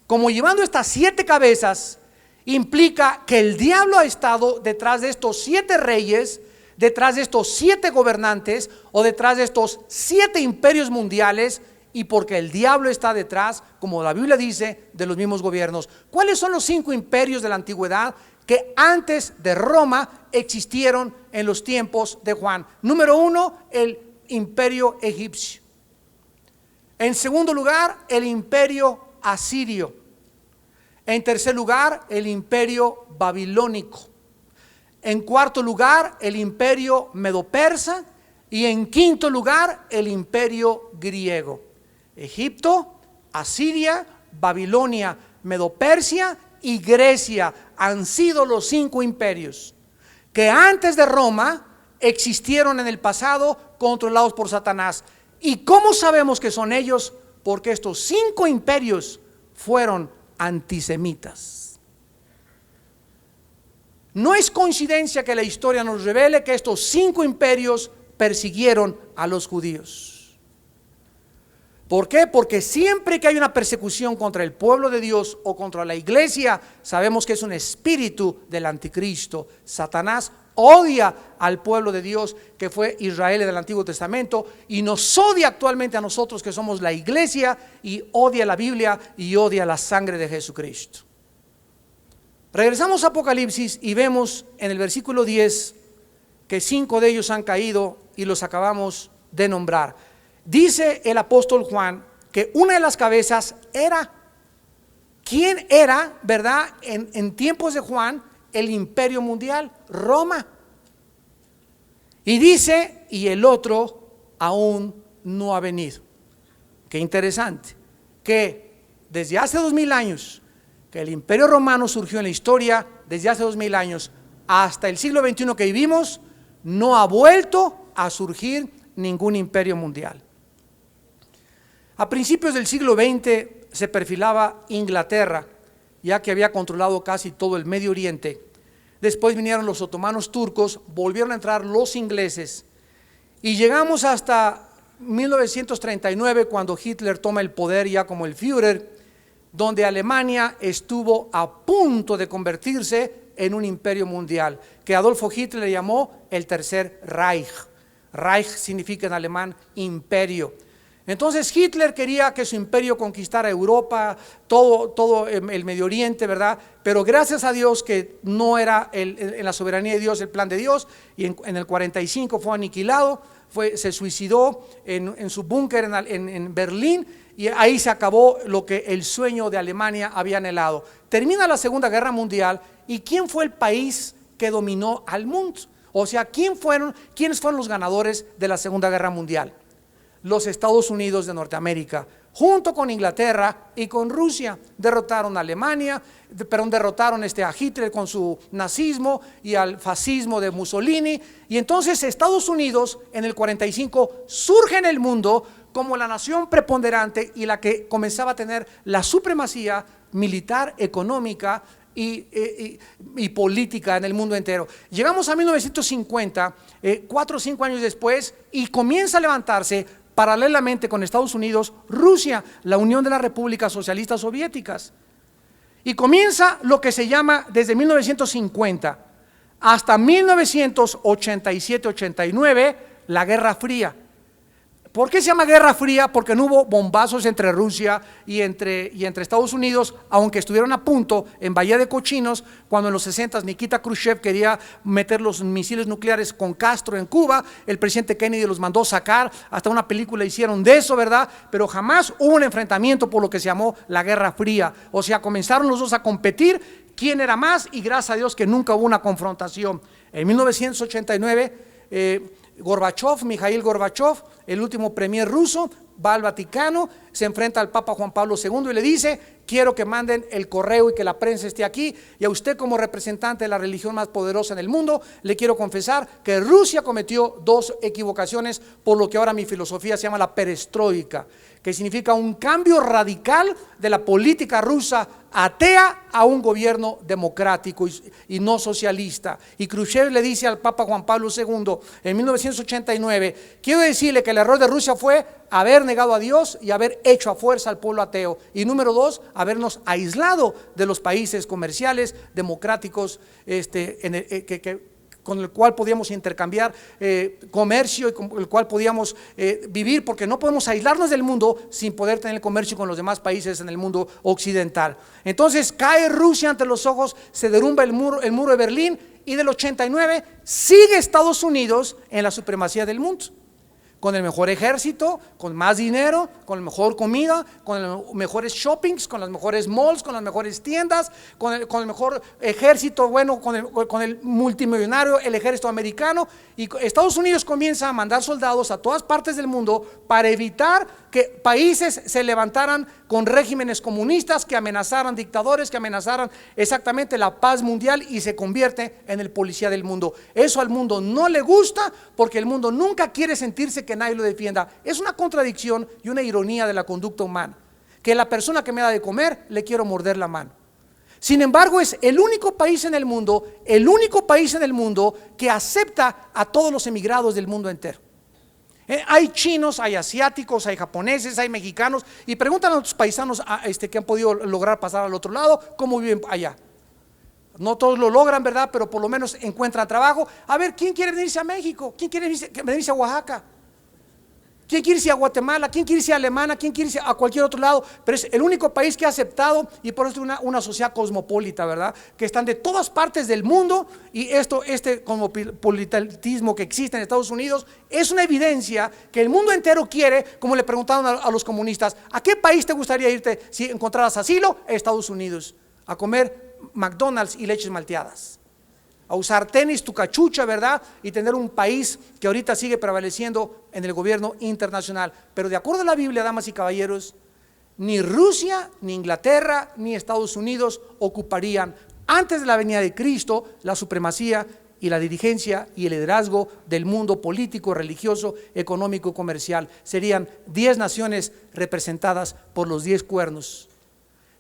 como llevando estas 7 cabezas, implica que el diablo ha estado detrás de estos 7 reyes, detrás de estos 7 gobernantes, o detrás de estos 7 imperios mundiales. Y porque el diablo está detrás, como la Biblia dice, de los mismos gobiernos. ¿Cuáles son los 5 imperios de la antigüedad que antes de Roma existieron en los tiempos de Juan? Número 1, el imperio egipcio. En segundo lugar, el imperio asirio. En tercer lugar, el imperio babilónico. En cuarto lugar, el imperio medo-persa. Y en quinto lugar, el imperio griego. Egipto, Asiria, Babilonia, Medo-Persia y Grecia han sido los 5 imperios que antes de Roma existieron en el pasado, controlados por Satanás. ¿Y cómo sabemos que son ellos? Porque estos 5 imperios fueron antisemitas. No es coincidencia que la historia nos revele que estos 5 imperios persiguieron a los judíos. ¿Por qué? Porque siempre que hay una persecución contra el pueblo de Dios o contra la iglesia, sabemos que es un espíritu del anticristo. Satanás odia al pueblo de Dios, que fue Israel del Antiguo Testamento, y nos odia actualmente a nosotros, que somos la iglesia, y odia la Biblia y odia la sangre de Jesucristo. Regresamos a Apocalipsis y vemos en el versículo 10 que 5 de ellos han caído, y los acabamos de nombrar. Dice el apóstol Juan que una de las cabezas era, ¿quién era, verdad? En tiempos de Juan, el imperio mundial, Roma. Y dice, y el otro aún no ha venido. Qué interesante, que desde hace 2000 años que el Imperio Romano surgió en la historia desde hace 2000 años hasta el siglo XXI que vivimos, no ha vuelto a surgir ningún imperio mundial. A principios del siglo XX se perfilaba Inglaterra, ya que había controlado casi todo el Medio Oriente. Después vinieron los otomanos turcos, volvieron a entrar los ingleses y llegamos hasta 1939 cuando Hitler toma el poder ya como el Führer, donde Alemania estuvo a punto de convertirse en un imperio mundial, que Adolfo Hitler llamó el Tercer Reich. Reich significa en alemán imperio. Entonces Hitler quería que su imperio conquistara Europa, todo el Medio Oriente, ¿verdad? Pero gracias a Dios que no era en la soberanía de Dios el plan de Dios, y en el 45 fue aniquilado, se suicidó en su búnker en Berlín, y ahí se acabó lo que el sueño de Alemania había anhelado. Termina la Segunda Guerra Mundial, ¿y quién fue el país que dominó al mundo? O sea, ¿quiénes fueron los ganadores de la Segunda Guerra Mundial? Los Estados Unidos de Norteamérica, junto con Inglaterra y con Rusia. Derrotaron a Alemania, derrotaron a Hitler con su nazismo y al fascismo de Mussolini. Y entonces Estados Unidos en el 45 surge en el mundo como la nación preponderante y la que comenzaba a tener la supremacía militar, económica y política en el mundo entero. Llegamos a 1950, 4 o 5 años después, y comienza a levantarse paralelamente con Estados Unidos, Rusia, la Unión de las Repúblicas Socialistas Soviéticas. Y comienza lo que se llama desde 1950 hasta 1987-89 la Guerra Fría. ¿Por qué se llama Guerra Fría? Porque no hubo bombazos entre Rusia y entre Estados Unidos, aunque estuvieron a punto en Bahía de Cochinos, cuando en los 60 Nikita Khrushchev quería meter los misiles nucleares con Castro en Cuba. El presidente Kennedy los mandó sacar, hasta una película hicieron de eso, ¿verdad? Pero jamás hubo un enfrentamiento por lo que se llamó la Guerra Fría. O sea, comenzaron los dos a competir, quién era más, y gracias a Dios que nunca hubo una confrontación. En 1989 Mikhail Gorbachev, el último premier ruso, va al Vaticano, se enfrenta al Papa Juan Pablo II y le dice: quiero que manden el correo y que la prensa esté aquí, y a usted como representante de la religión más poderosa en el mundo le quiero confesar que Rusia cometió 2 equivocaciones, por lo que ahora mi filosofía se llama la perestroika, que significa un cambio radical de la política rusa atea a un gobierno democrático y no socialista. Y Khrushchev le dice al Papa Juan Pablo II en 1989: quiero decirle que el error de Rusia fue haber negado a Dios y haber hecho a fuerza al pueblo ateo, y número 2, habernos aislado de los países comerciales democráticos con el cual podíamos intercambiar comercio y con el cual podíamos vivir, porque no podemos aislarnos del mundo sin poder tener comercio con los demás países en el mundo occidental. Entonces cae Rusia ante los ojos, se derrumba el muro de Berlín, y del 89 sigue Estados Unidos en la supremacía del mundo, con el mejor ejército, con más dinero, con la mejor comida, con los mejores shoppings, con las mejores malls, con las mejores tiendas, con el mejor ejército, bueno, con el multimillonario, el ejército americano. Y Estados Unidos comienza a mandar soldados a todas partes del mundo para evitar que países se levantaran con regímenes comunistas, que amenazaran dictadores, que amenazaran exactamente la paz mundial, y se convierte en el policía del mundo. Eso al mundo no le gusta, porque el mundo nunca quiere sentirse que nadie lo defienda. Es una contradicción y una ironía de la conducta humana, que la persona que me da de comer le quiero morder la mano. Sin embargo, es el único país en el mundo que acepta a todos los emigrados del mundo entero. Hay chinos, hay asiáticos, hay japoneses, hay mexicanos, y preguntan a los paisanos que han podido lograr pasar al otro lado, cómo viven allá. No todos lo logran, ¿verdad? Pero por lo menos encuentran trabajo. A ver, ¿quién quiere venirse a México? ¿Quién quiere venirse a Oaxaca? ¿Quién quiere irse a Guatemala? ¿Quién quiere irse a Alemania? ¿Quién quiere irse a cualquier otro lado? Pero es el único país que ha aceptado, y por eso es una sociedad cosmopolita, ¿verdad? Que están de todas partes del mundo, y este cosmopolitismo que existe en Estados Unidos es una evidencia que el mundo entero quiere. Como le preguntaron a los comunistas: ¿a qué país te gustaría irte si encontraras asilo? A Estados Unidos, a comer McDonald's y leches malteadas, a usar tenis, tu cachucha, ¿verdad? Y tener un país que ahorita sigue prevaleciendo en el gobierno internacional. Pero de acuerdo a la Biblia, damas y caballeros, ni Rusia, ni Inglaterra, ni Estados Unidos ocuparían antes de la venida de Cristo la supremacía y la dirigencia y el liderazgo del mundo político, religioso, económico, comercial. Serían 10 naciones representadas por los 10 cuernos,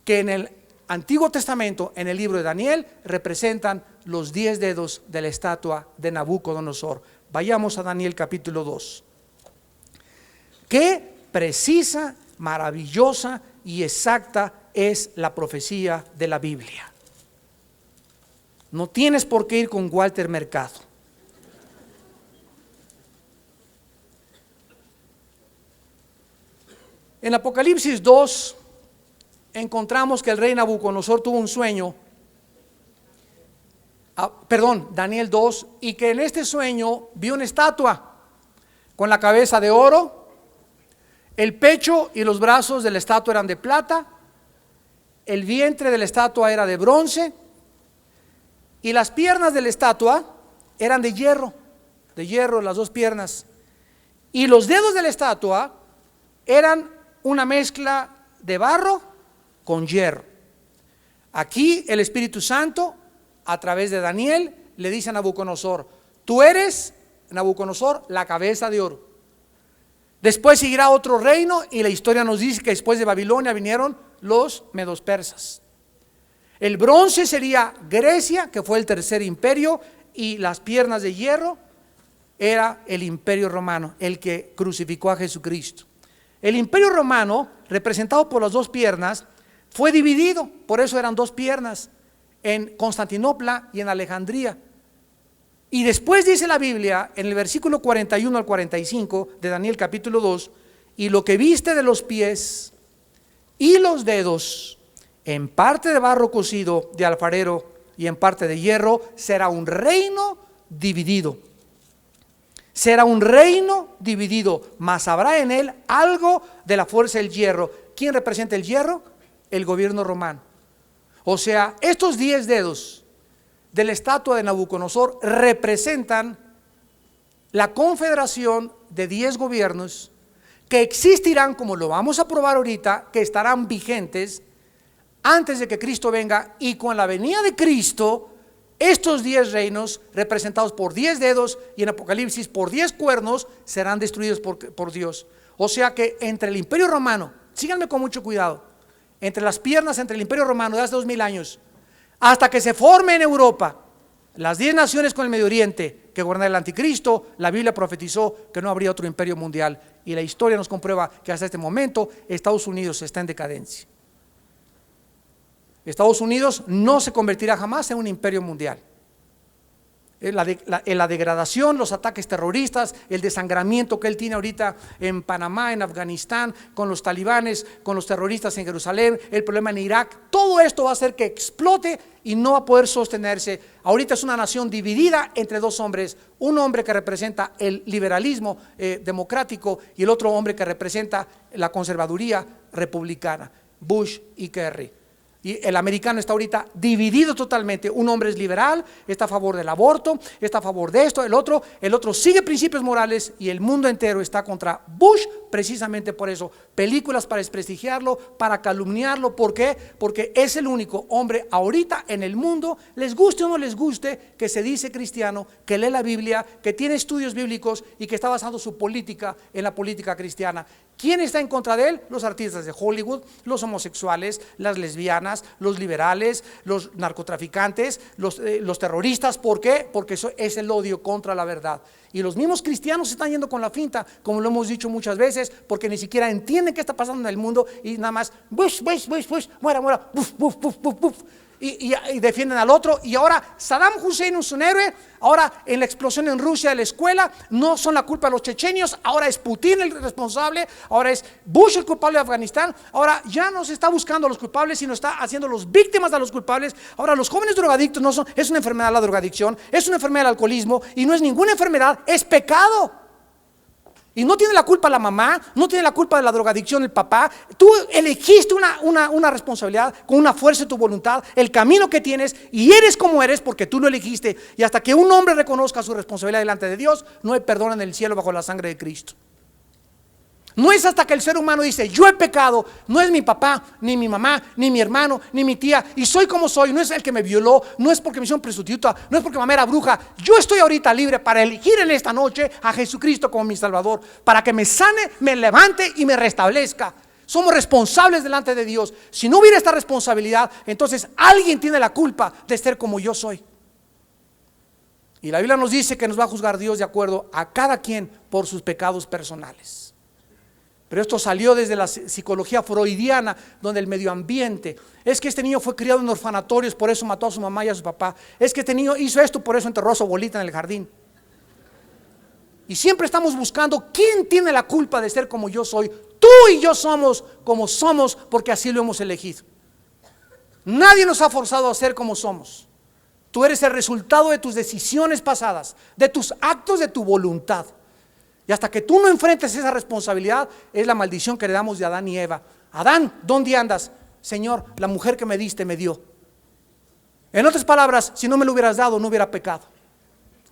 que en el Antiguo Testamento, en el libro de Daniel, representan los 10 dedos de la estatua de Nabucodonosor. Vayamos a Daniel capítulo 2. Qué precisa, maravillosa y exacta es la profecía de la Biblia. No tienes por qué ir con Walter Mercado. En Apocalipsis 2 encontramos que el rey Nabucodonosor tuvo un sueño, Daniel 2, y que en este sueño vio una estatua con la cabeza de oro, el pecho y los brazos de la estatua eran de plata, el vientre de la estatua era de bronce, y las piernas de la estatua eran de hierro las dos piernas, y los dedos de la estatua eran una mezcla de barro con hierro. Aquí el Espíritu Santo, a través de Daniel, le dice a Nabucodonosor: tú eres, Nabucodonosor, la cabeza de oro. Después seguirá otro reino, y la historia nos dice que después de Babilonia vinieron los medos persas. El bronce sería Grecia, que fue el tercer imperio, y las piernas de hierro era el imperio romano, el que crucificó a Jesucristo. El imperio romano, representado por las dos piernas, fue dividido, por eso eran dos piernas, en Constantinopla y en Alejandría. Y después dice la Biblia, en el versículo 41 al 45 de Daniel capítulo 2, y lo que viste de los pies y los dedos, en parte de barro cocido de alfarero y en parte de hierro, será un reino dividido. Será un reino dividido, mas habrá en él algo de la fuerza del hierro. ¿Quién representa el hierro? El gobierno romano. O sea, estos 10 dedos de la estatua de Nabucodonosor representan la confederación de 10 gobiernos que existirán, como lo vamos a probar ahorita, que estarán vigentes antes de que Cristo venga, y con la venida de Cristo, estos 10 reinos, representados por 10 dedos y en Apocalipsis por 10 cuernos, serán destruidos por Dios. O sea que entre el imperio romano, síganme con mucho cuidado, entre las piernas, entre el imperio romano de hace 2000 años, hasta que se forme en Europa las 10 naciones con el Medio Oriente que gobernará el anticristo, la Biblia profetizó que no habría otro imperio mundial, y la historia nos comprueba que hasta este momento Estados Unidos está en decadencia. Estados Unidos no se convertirá jamás en un imperio mundial. La degradación, los ataques terroristas, el desangramiento que él tiene ahorita en Panamá, en Afganistán, con los talibanes, con los terroristas en Jerusalén, el problema en Irak, todo esto va a hacer que explote y no va a poder sostenerse. Ahorita es una nación dividida entre dos hombres, un hombre que representa el liberalismo democrático y el otro hombre que representa la conservaduría republicana, Bush y Kerry. Y el americano está ahorita dividido totalmente. Un hombre es liberal, está a favor del aborto, está a favor de esto, el otro sigue principios morales, y el mundo entero está contra Bush precisamente por eso. Películas para desprestigiarlo, para calumniarlo. ¿Por qué? Porque es el único hombre ahorita en el mundo, les guste o no les guste, que se dice cristiano, que lee la Biblia, que tiene estudios bíblicos y que está basando su política en la política cristiana. ¿Quién está en contra de él? Los artistas de Hollywood, los homosexuales, las lesbianas, los liberales, los narcotraficantes, los terroristas. ¿Por qué? Porque eso es el odio contra la verdad. Y los mismos cristianos se están yendo con la finta, como lo hemos dicho muchas veces, porque ni siquiera entienden qué está pasando en el mundo, y nada más Bush, muera, buf, buf, buf, buf, buf. Y defienden al otro. Y ahora Saddam Hussein es un héroe. Ahora en la explosión en Rusia de la escuela no son la culpa de los chechenios, ahora es Putin el responsable, ahora es Bush el culpable de Afganistán. Ahora ya no se está buscando a los culpables, sino está haciendo los víctimas a los culpables. Ahora los jóvenes drogadictos no son, es una enfermedad la drogadicción, es una enfermedad el alcoholismo, y no es ninguna enfermedad, es pecado. Y no tiene la culpa la mamá, no tiene la culpa de la drogadicción el papá. Tú elegiste una responsabilidad con una fuerza de tu voluntad, el camino que tienes, y eres como eres porque tú lo elegiste. Y hasta que un hombre reconozca su responsabilidad delante de Dios, no hay perdón en el cielo bajo la sangre de Cristo. No es hasta que el ser humano dice, yo he pecado, no es mi papá, ni mi mamá, ni mi hermano, ni mi tía, y soy como soy, no es el que me violó, no es porque me hicieron prostituta, no es porque mamá era bruja. Yo estoy ahorita libre para elegir en esta noche a Jesucristo como mi Salvador, para que me sane, me levante y me restablezca. Somos responsables delante de Dios. Si no hubiera esta responsabilidad, entonces alguien tiene la culpa de ser como yo soy. Y la Biblia nos dice que nos va a juzgar Dios de acuerdo a cada quien por sus pecados personales. Pero esto salió desde la psicología freudiana, donde el medio ambiente, es que este niño fue criado en orfanatorios, por eso mató a su mamá y a su papá. Es que este niño hizo esto, por eso enterró a su abuelita en el jardín. Y siempre estamos buscando quién tiene la culpa de ser como yo soy. Tú y yo somos como somos porque así lo hemos elegido. Nadie nos ha forzado a ser como somos. Tú eres el resultado de tus decisiones pasadas, de tus actos, de tu voluntad. Y hasta que tú no enfrentes esa responsabilidad, es la maldición que heredamos de Adán y Eva. Adán, ¿dónde andas? Señor, la mujer que me diste me dio. En otras palabras, si no me lo hubieras dado, no hubiera pecado.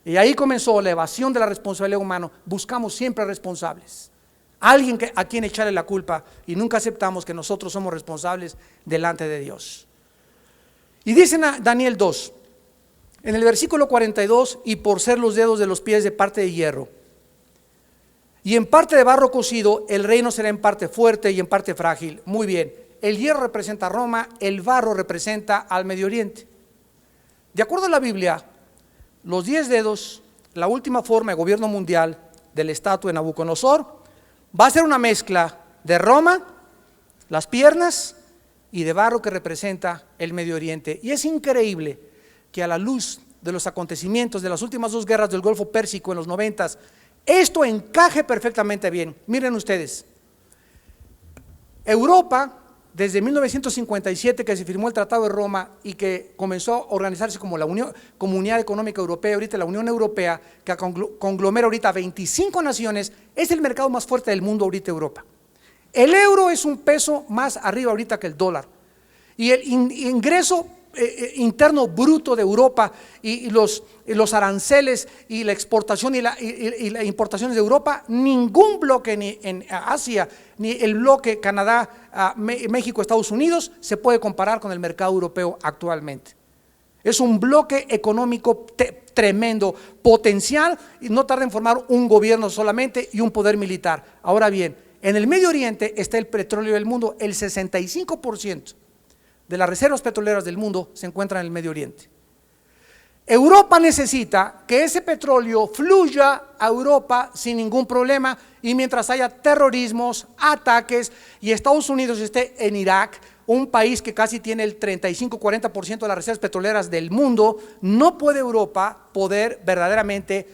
Y ahí comenzó la evasión de la responsabilidad humana. Buscamos siempre responsables, alguien a quien echarle la culpa, y nunca aceptamos que nosotros somos responsables delante de Dios. Y dice Daniel 2, en el versículo 42, y por ser los dedos de los pies de parte de hierro y en parte de barro cocido, el reino será en parte fuerte y en parte frágil. Muy bien, el hierro representa a Roma, el barro representa al Medio Oriente. De acuerdo a la Biblia, los 10 dedos, la última forma de gobierno mundial de la estatua de Nabucodonosor, va a ser una mezcla de Roma, las piernas, y de barro que representa el Medio Oriente. Y es increíble que a la luz de los acontecimientos de las últimas 2 guerras del Golfo Pérsico en los 90s, esto encaje perfectamente bien. Miren ustedes, Europa, desde 1957 que se firmó el Tratado de Roma y que comenzó a organizarse como la Comunidad Económica Europea, ahorita la Unión Europea, que conglomera ahorita 25 naciones, es el mercado más fuerte del mundo ahorita Europa. El euro es un peso más arriba ahorita que el dólar. Y el ingreso interno bruto de Europa y los aranceles y la exportación y la importaciones de Europa, ningún bloque ni en Asia, ni el bloque Canadá, México, Estados Unidos se puede comparar con el mercado europeo actualmente. Es un bloque económico tremendo, potencial, y no tarda en formar un gobierno solamente y un poder militar. Ahora bien, en el Medio Oriente está el petróleo del mundo. El 65% de las reservas petroleras del mundo se encuentran en el Medio Oriente. Europa necesita que ese petróleo fluya a Europa sin ningún problema, y mientras haya terrorismos, ataques, y Estados Unidos esté en Irak, un país que casi tiene el 35-40% de las reservas petroleras del mundo, no puede Europa poder verdaderamente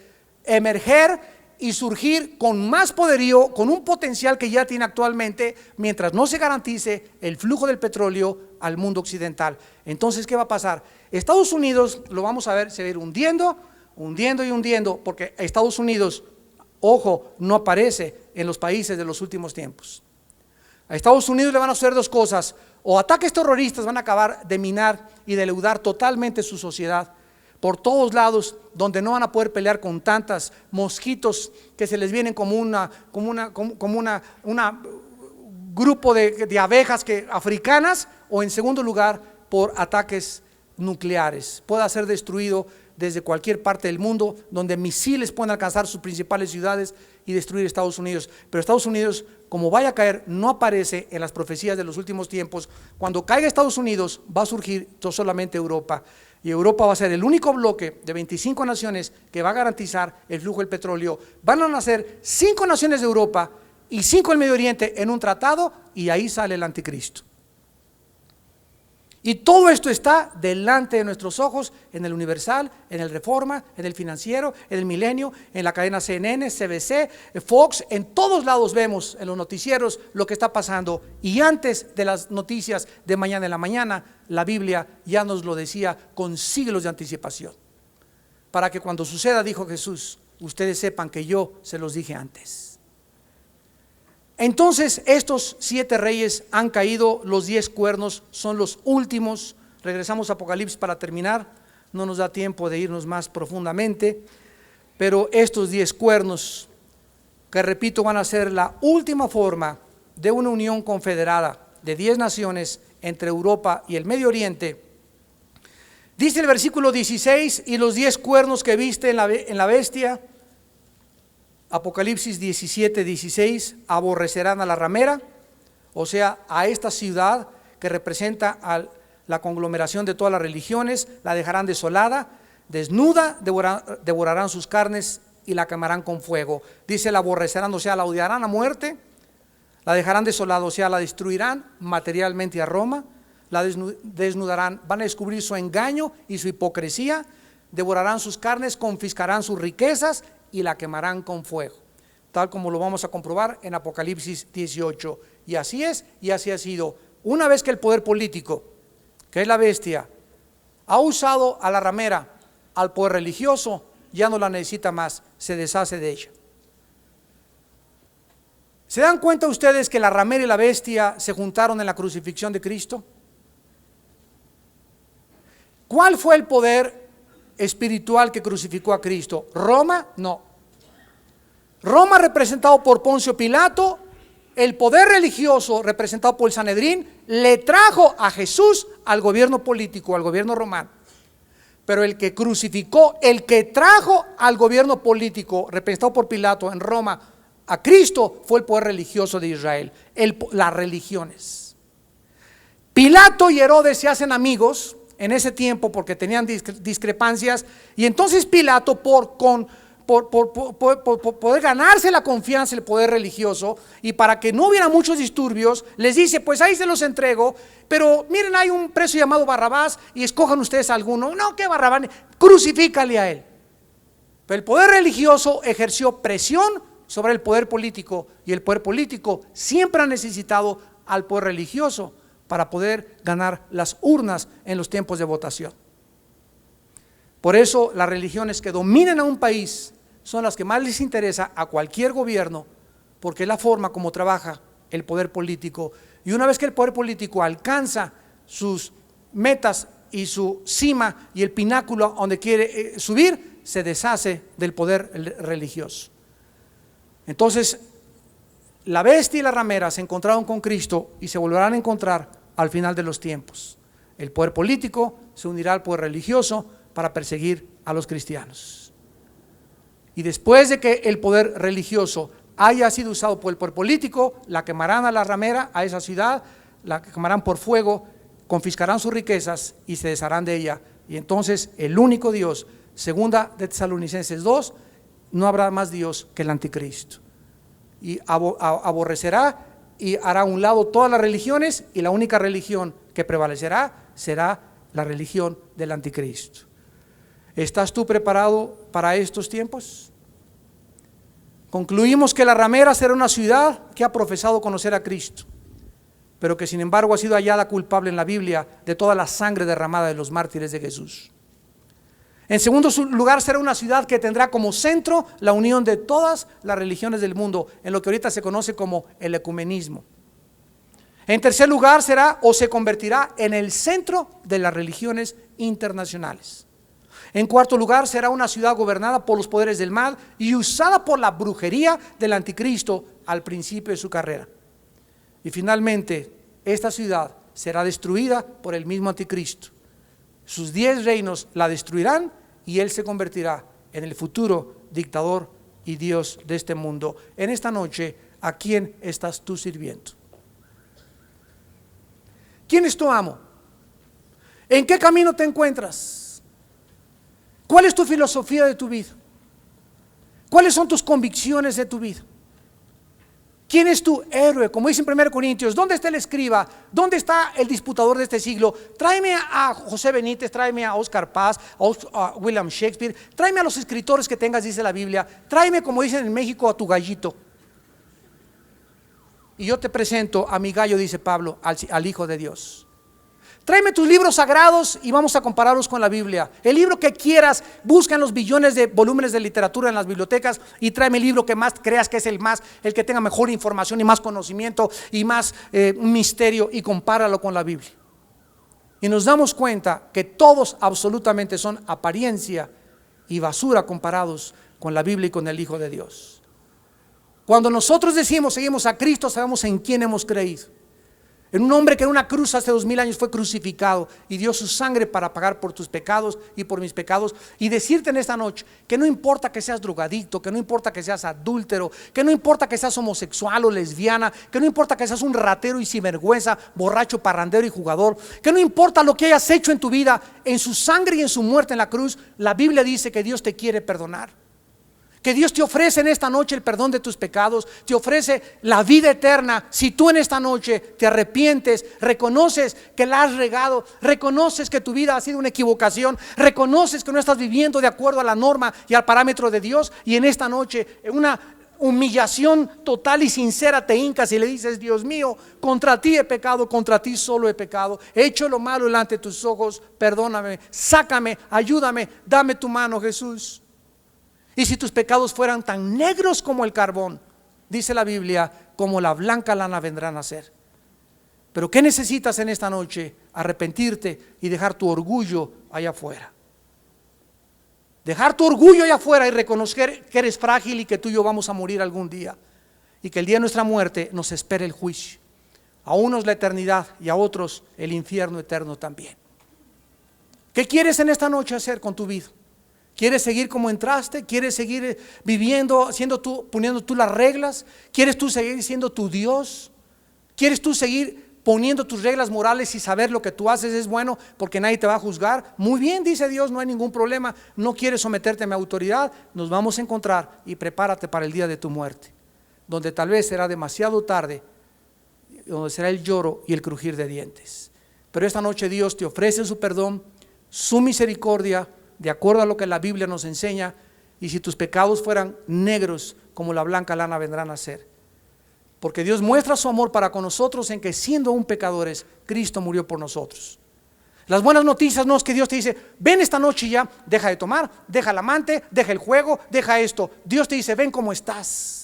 emerger y surgir con más poderío, con un potencial que ya tiene actualmente, mientras no se garantice el flujo del petróleo al mundo occidental. Entonces, ¿qué va a pasar? Estados Unidos, lo vamos a ver, se va a ir hundiendo, hundiendo y hundiendo, porque Estados Unidos, ojo, no aparece en los países de los últimos tiempos. A Estados Unidos le van a hacer 2 cosas: o ataques terroristas van a acabar de minar y de leudar totalmente su sociedad por todos lados, donde no van a poder pelear con tantas mosquitos que se les vienen como un grupo de abejas africanas, o en segundo lugar, por ataques nucleares. Pueda ser destruido desde cualquier parte del mundo, donde misiles pueden alcanzar sus principales ciudades y destruir Estados Unidos. Pero Estados Unidos, como vaya a caer, no aparece en las profecías de los últimos tiempos. Cuando caiga Estados Unidos, va a surgir solamente Europa. Y Europa va a ser el único bloque de 25 naciones que va a garantizar el flujo del petróleo. Van a nacer 5 naciones de Europa y 5 del Medio Oriente en un tratado, y ahí sale el anticristo. Y todo esto está delante de nuestros ojos, en el Universal, en el Reforma, en el Financiero, en el Milenio, en la cadena CNN, CBC, Fox. En todos lados vemos en los noticieros lo que está pasando. Y antes de las noticias de mañana en la mañana, la Biblia ya nos lo decía con siglos de anticipación. Para que cuando suceda, dijo Jesús, ustedes sepan que yo se los dije antes. Entonces estos 7 reyes han caído, los 10 cuernos son los últimos. Regresamos a Apocalipsis para terminar, no nos da tiempo de irnos más profundamente, pero estos 10 cuernos que repito van a ser la última forma de una unión confederada de 10 naciones entre Europa y el Medio Oriente. Dice el versículo 16: y los 10 cuernos que viste en la bestia, Apocalipsis 17, 16, aborrecerán a la ramera, o sea, a esta ciudad que representa a la conglomeración de todas las religiones, la dejarán desolada, desnuda, devorarán sus carnes y la quemarán con fuego. Dice la aborrecerán, o sea, la odiarán a muerte, la dejarán desolada, o sea, la destruirán materialmente a Roma, la desnudarán, van a descubrir su engaño y su hipocresía, devorarán sus carnes, confiscarán sus riquezas y la quemarán con fuego, tal como lo vamos a comprobar en Apocalipsis 18. Y así es, y así ha sido. Una vez que el poder político, que es la bestia, ha usado a la ramera, al poder religioso, ya no la necesita más, se deshace de ella. ¿Se dan cuenta ustedes que la ramera y la bestia se juntaron en la crucifixión de Cristo? ¿Cuál fue el poder espiritual que crucificó a Cristo? ¿Roma? No. Roma, representado por Poncio Pilato, el poder religioso representado por el Sanedrín, le trajo a Jesús al gobierno político, al gobierno romano. Pero el que crucificó, el que trajo al gobierno político representado por Pilato en Roma a Cristo, fue el poder religioso de Israel, las religiones. Pilato y Herodes se hacen amigos en ese tiempo porque tenían discrepancias, y entonces Pilato por poder ganarse la confianza del poder religioso y para que no hubiera muchos disturbios, les dice: pues ahí se los entrego, pero miren, hay un preso llamado Barrabás y escojan ustedes alguno. No, que Barrabás, crucifícale a él. Pero el poder religioso ejerció presión sobre el poder político, y el poder político siempre ha necesitado al poder religioso para poder ganar las urnas en los tiempos de votación. Por eso las religiones que dominen a un país son las que más les interesa a cualquier gobierno, porque es la forma como trabaja el poder político. Y una vez que el poder político alcanza sus metas y su cima y el pináculo donde quiere subir, se deshace del poder religioso. Entonces, la bestia y la ramera se encontraron con Cristo y se volverán a encontrar al final de los tiempos. El poder político se unirá al poder religioso para perseguir a los cristianos. Y después de que el poder religioso haya sido usado por el poder político, la quemarán a la ramera, a esa ciudad, la quemarán por fuego, confiscarán sus riquezas y se desharán de ella. Y entonces el único Dios, segunda de Tesalonicenses 2, no habrá más Dios que el anticristo. Y aborrecerá y hará a un lado todas las religiones, y la única religión que prevalecerá será la religión del anticristo. ¿Estás tú preparado para estos tiempos? Concluimos que la ramera será una ciudad que ha profesado conocer a Cristo, pero que sin embargo ha sido hallada culpable en la Biblia de toda la sangre derramada de los mártires de Jesús. En segundo lugar, será una ciudad que tendrá como centro la unión de todas las religiones del mundo, en lo que ahorita se conoce como el ecumenismo. En tercer lugar, será o se convertirá en el centro de las religiones internacionales. En cuarto lugar, será una ciudad gobernada por los poderes del mal y usada por la brujería del anticristo al principio de su carrera. Y finalmente, esta ciudad será destruida por el mismo anticristo. Sus 10 reinos la destruirán y él se convertirá en el futuro dictador y Dios de este mundo. En esta noche, ¿a quién estás tú sirviendo? ¿Quién es tu amo? ¿En qué camino te encuentras? ¿Cuál es tu filosofía de tu vida? ¿Cuáles son tus convicciones de tu vida? ¿Quién es tu héroe? Como dice en 1 Corintios, ¿dónde está el escriba? ¿Dónde está el disputador de este siglo? Tráeme a José Benítez, tráeme a Oscar Paz, a William Shakespeare, tráeme a los escritores que tengas, dice la Biblia, tráeme, como dicen en México, a tu gallito. Y yo te presento a mi gallo, dice Pablo, al Hijo de Dios. Tráeme tus libros sagrados y vamos a compararlos con la Biblia. El libro que quieras, busca en los billones de volúmenes de literatura en las bibliotecas y tráeme el libro que más creas que es el que tenga mejor información y más conocimiento y más misterio, y compáralo con la Biblia. Y nos damos cuenta que todos absolutamente son apariencia y basura comparados con la Biblia y con el Hijo de Dios. Cuando nosotros decimos seguimos a Cristo, sabemos en quién hemos creído. En un hombre que en una cruz hace 2000 años fue crucificado y dio su sangre para pagar por tus pecados y por mis pecados. Y decirte en esta noche que no importa que seas drogadicto, que no importa que seas adúltero, que no importa que seas homosexual o lesbiana, que no importa que seas un ratero y sinvergüenza, borracho, parrandero y jugador, que no importa lo que hayas hecho en tu vida, en su sangre y en su muerte en la cruz, la Biblia dice que Dios te quiere perdonar. Que Dios te ofrece en esta noche el perdón de tus pecados, te ofrece la vida eterna. Si tú en esta noche te arrepientes, reconoces que la has regado, reconoces que tu vida ha sido una equivocación, reconoces que no estás viviendo de acuerdo a la norma y al parámetro de Dios, y en esta noche, en una humillación total y sincera, te hincas y le dices: Dios mío, contra ti he pecado, contra ti solo he pecado, he hecho lo malo delante de tus ojos, perdóname, sácame, ayúdame, dame tu mano, Jesús. Y si tus pecados fueran tan negros como el carbón, dice la Biblia, como la blanca lana vendrán a ser. Pero ¿qué necesitas en esta noche? Arrepentirte y dejar tu orgullo allá afuera. Dejar tu orgullo allá afuera y reconocer que eres frágil y que tú y yo vamos a morir algún día. Y que el día de nuestra muerte nos espere el juicio. A unos la eternidad y a otros el infierno eterno también. ¿Qué quieres en esta noche hacer con tu vida? ¿Quieres seguir como entraste? ¿Quieres seguir viviendo, poniendo tú las reglas? ¿Quieres tú seguir siendo tu Dios? ¿Quieres tú seguir poniendo tus reglas morales y saber lo que tú haces es bueno porque nadie te va a juzgar? Muy bien, dice Dios, no hay ningún problema. No quieres someterte a mi autoridad, nos vamos a encontrar y prepárate para el día de tu muerte, donde tal vez será demasiado tarde, donde será el lloro y el crujir de dientes. Pero esta noche Dios te ofrece su perdón, su misericordia, de acuerdo a lo que la Biblia nos enseña. Y si tus pecados fueran negros como la blanca lana vendrán a ser. Porque Dios muestra su amor para con nosotros en que siendo aún pecadores, Cristo murió por nosotros. Las buenas noticias no es que Dios te dice: ven esta noche y ya, deja de tomar, deja el amante, deja el juego, deja esto. Dios te dice: ven como estás.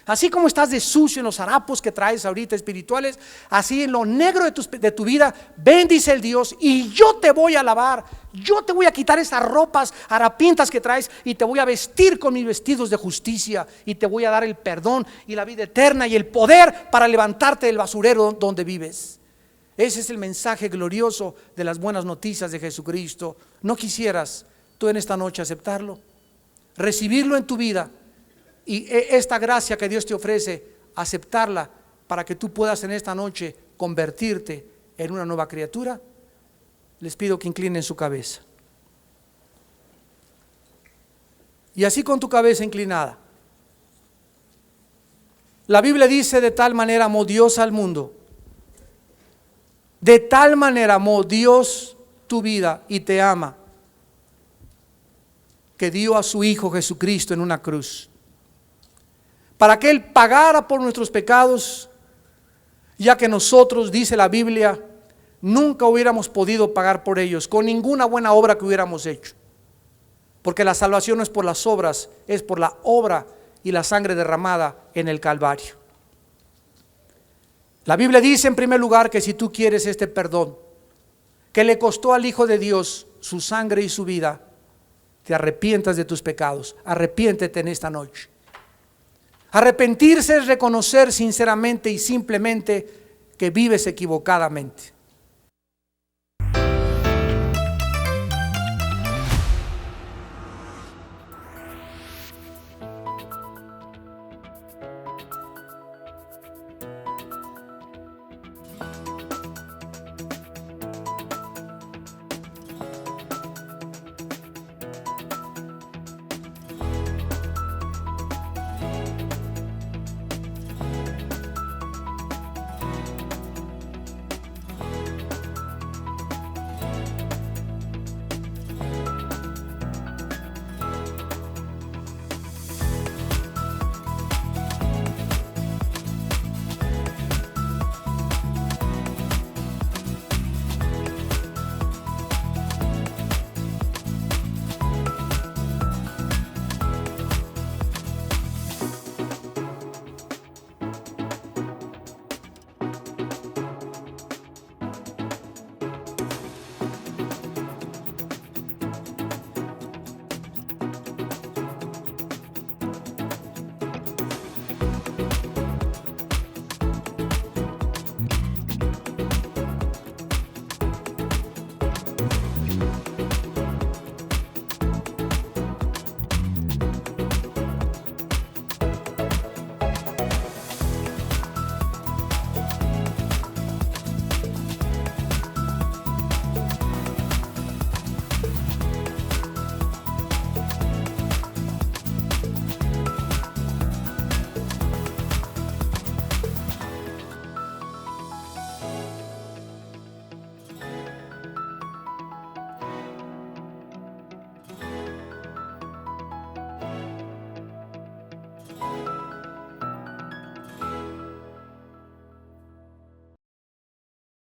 Así como estás de sucio en los harapos que traes ahorita espirituales, así en lo negro de tu vida, ven, dice el Dios, y yo te voy a lavar. Yo te voy a quitar esas ropas harapientas que traes y te voy a vestir con mis vestidos de justicia y te voy a dar el perdón y la vida eterna y el poder para levantarte del basurero donde vives. Ese es el mensaje glorioso de las buenas noticias de Jesucristo. ¿No quisieras tú en esta noche aceptarlo? Recibirlo en tu vida. Y esta gracia que Dios te ofrece, aceptarla para que tú puedas en esta noche convertirte en una nueva criatura. Les pido que inclinen su cabeza. Y así con tu cabeza inclinada. La Biblia dice: de tal manera amó Dios al mundo. De tal manera amó Dios tu vida y te ama, que dio a su Hijo Jesucristo en una cruz, para que Él pagara por nuestros pecados, ya que nosotros, dice la Biblia, nunca hubiéramos podido pagar por ellos con ninguna buena obra que hubiéramos hecho. Porque la salvación no es por las obras, es por la obra y la sangre derramada en el Calvario. La Biblia dice en primer lugar que si tú quieres este perdón, que le costó al Hijo de Dios su sangre y su vida, te arrepientas de tus pecados. Arrepiéntete en esta noche. Arrepentirse es reconocer sinceramente y simplemente que vives equivocadamente.